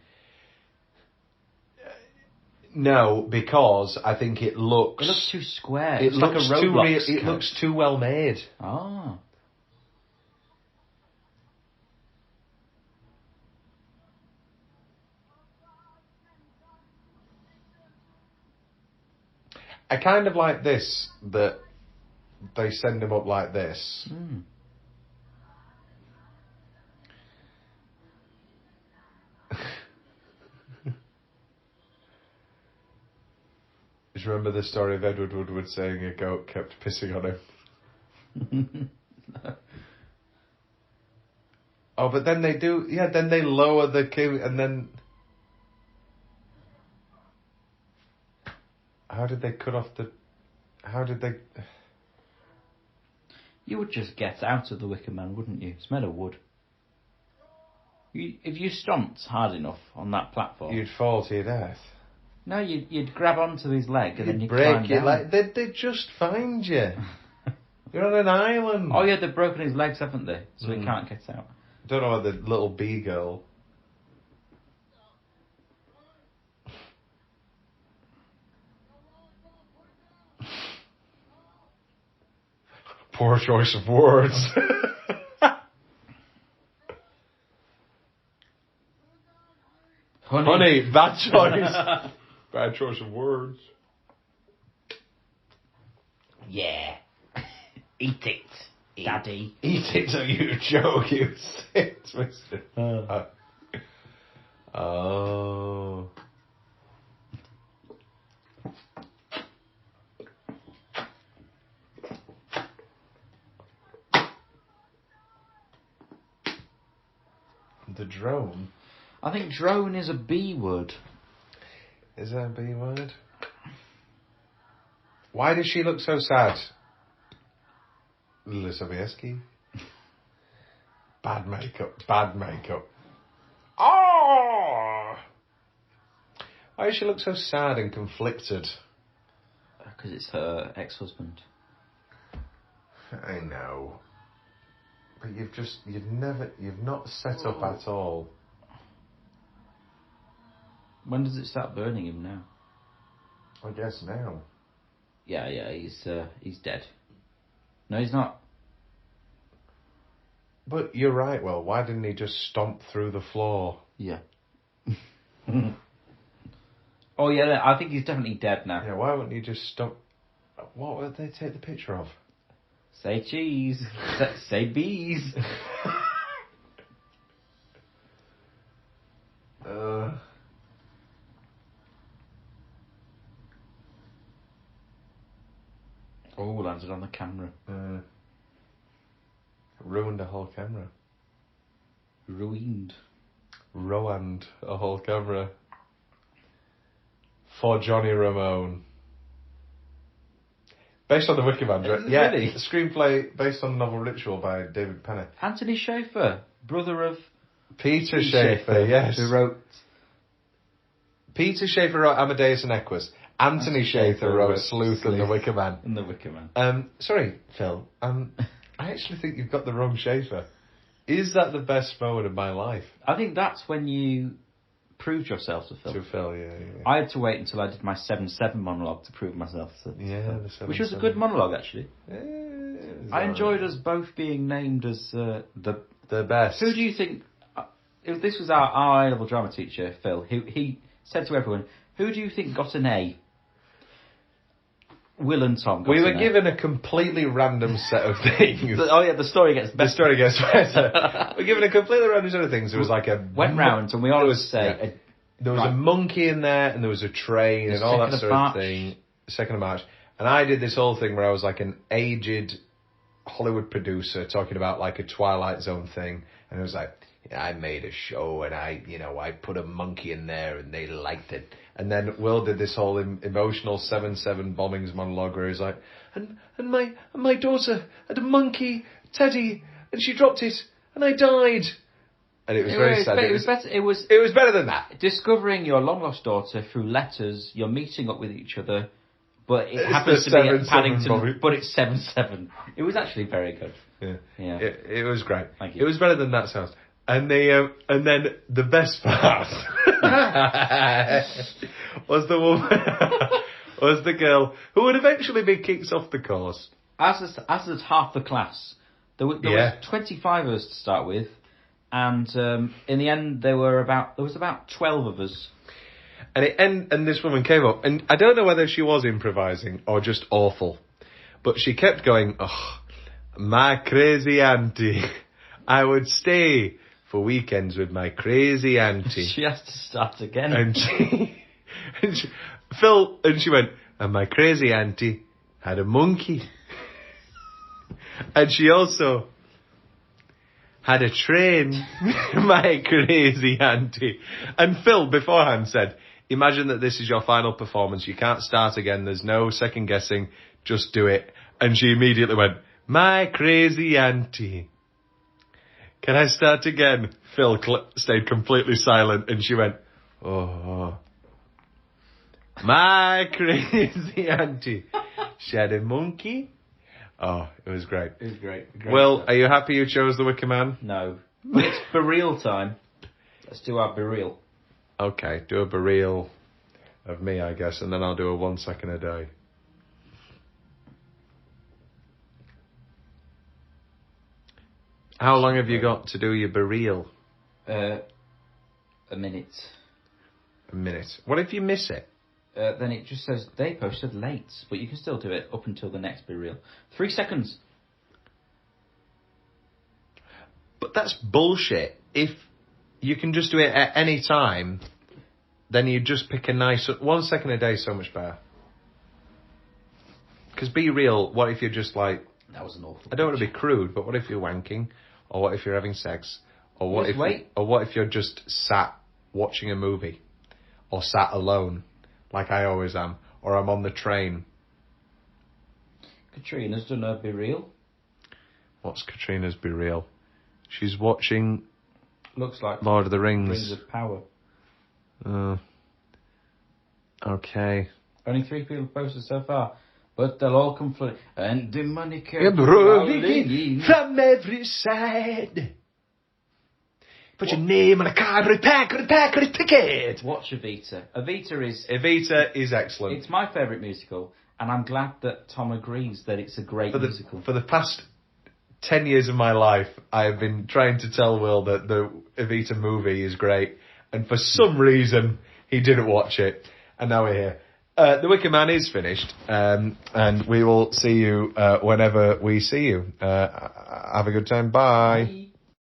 No, because I think it looks... It looks too square. It It's looks like a too Roblox it looks too well made. Oh. I kind of like this, that they send him up like this. Mm. Just remember the story of Edward Woodward saying a goat kept pissing on him. Oh, but then they do... Yeah, then they lower the king and then... How did they cut off the... How did they... You would just get out of the Wicker Man, wouldn't you? It's made of wood. If you stomped hard enough on that platform... You'd fall to your death. No, you'd grab onto his leg and then you'd break climb down. Like they just find you. You're on an island. Oh yeah, they've broken his legs, haven't they? So he can't get out. Don't know about the little bee girl. Poor choice of words. Honey, bad choice. Bad choice of words. Yeah. Eat it. Daddy. Eat it or you joke, you sick twisted. Oh. The drone? I think drone is a B word. Is that a B word? Why does she look so sad? Lily Sobieski? Bad makeup. Bad makeup. Oh! Why does she look so sad and conflicted? Because it's her ex-husband. I know. But you've not set up at all. When does it start burning him now? I guess now. Yeah, he's dead. No, he's not. But you're right, well, why didn't he just stomp through the floor? Yeah. Oh yeah, I think he's definitely dead now. Yeah, why wouldn't he just stomp... What would they take the picture of? Say cheese. Say bees. Oh, landed on the camera. Ruined a whole camera. Ruined a whole camera. for Johnny Ramone. Based on the Wicker Man. Yeah, Really? Screenplay based on the novel Ritual by David Penner. Anthony Schaefer, brother of Peter Schaefer, yes. who wrote... Peter Schaefer wrote Amadeus and Equus. Anthony Schaefer wrote Sleuth and the Wicker Man. And the Wicker Man. Sorry, Phil. I actually think you've got the wrong Schaefer. Is that the best moment of my life? I think that's when you proved yourself to Phil. To Phil, yeah. I had to wait until I did my 7-7 monologue to prove myself to Yeah, Phil, the 7-7. which was a good monologue, actually. I enjoyed us both being named as the best. Who do you think... if this was our A-level drama teacher, Phil, he said to everyone, who do you think got an A? Will and Tom got We were an A. given a completely random set of things. The story gets better. The story gets better. We're given a completely random set of things. There was like a... Went round, and we always say... There was a monkey in there, and there was a train, and all that sort of thing. 2nd of March. And I did this whole thing where I was like an aged Hollywood producer talking about like a Twilight Zone thing. And it was like, I made a show, and I put a monkey in there, and they liked it. And then Will did this whole emotional 7-7 bombings monologue where he's like, and my daughter had a monkey, Teddy, and she dropped it, and I died. And it was very sad. It was better. It was better than that. Discovering your long lost daughter through letters. You're meeting up with each other, but it It's happens the to be at 7-7 Paddington. Bobby. But it's 7-7. It was actually very good. Yeah. It was great. Thank you. It was better than that sounds. And and then the best part was the woman, was the girl who would eventually be kicked off the course. As is half the class. There was 25 of us to start with, and in the end there was about 12 of us. And this woman came up, and I don't know whether she was improvising or just awful, but she kept going, "Oh, my crazy auntie, I would stay for weekends with my crazy auntie." She has to start again. And she went, and my crazy auntie had a monkey. And she also had a train, my crazy auntie. And Phil beforehand said, imagine that this is your final performance. You can't start again. There's no second guessing. Just do it. And she immediately went, my crazy auntie. Can I start again? Phil stayed completely silent, and she went, oh, my crazy auntie. She had a monkey. Oh, it was great. It was great. Well, are you happy you chose the Wicker Man? No. It's burial time. Let's do our burial. Okay, do a burial of me, I guess, and then I'll do a 1 second a day. How long have you got to do your burial? A minute. A minute. What if you miss it? Then it just says they posted late, but you can still do it up until the next burial. 3 seconds. But that's bullshit. If you can just do it at any time, then you just pick a nice... 1 second a day is so much better. Because be real, what if you're just like... That was an awful... I don't want to be crude, but what if you're wanking? Or what if you're having sex? Or what if you're just sat watching a movie? Or sat alone, like I always am. Or I'm on the train. Katrina's done her burial. What's Katrina's burial? She's watching... Looks like... Lord of the Rings. Rings of Power. Okay. Only 3 people posted so far. But they'll all come flooding. And the money kept You're rolling in from every side. Put your name on a card or a pack or a pack or a ticket. Watch Evita. Evita is excellent. It's my favourite musical, and I'm glad that Tom agrees that it's a great musical. For the past 10 years of my life, I have been trying to tell Will that the Evita movie is great, and for some reason, he didn't watch it, and now we're here. The Wicker Man is finished, and we will see you whenever we see you. Have a good time. Bye.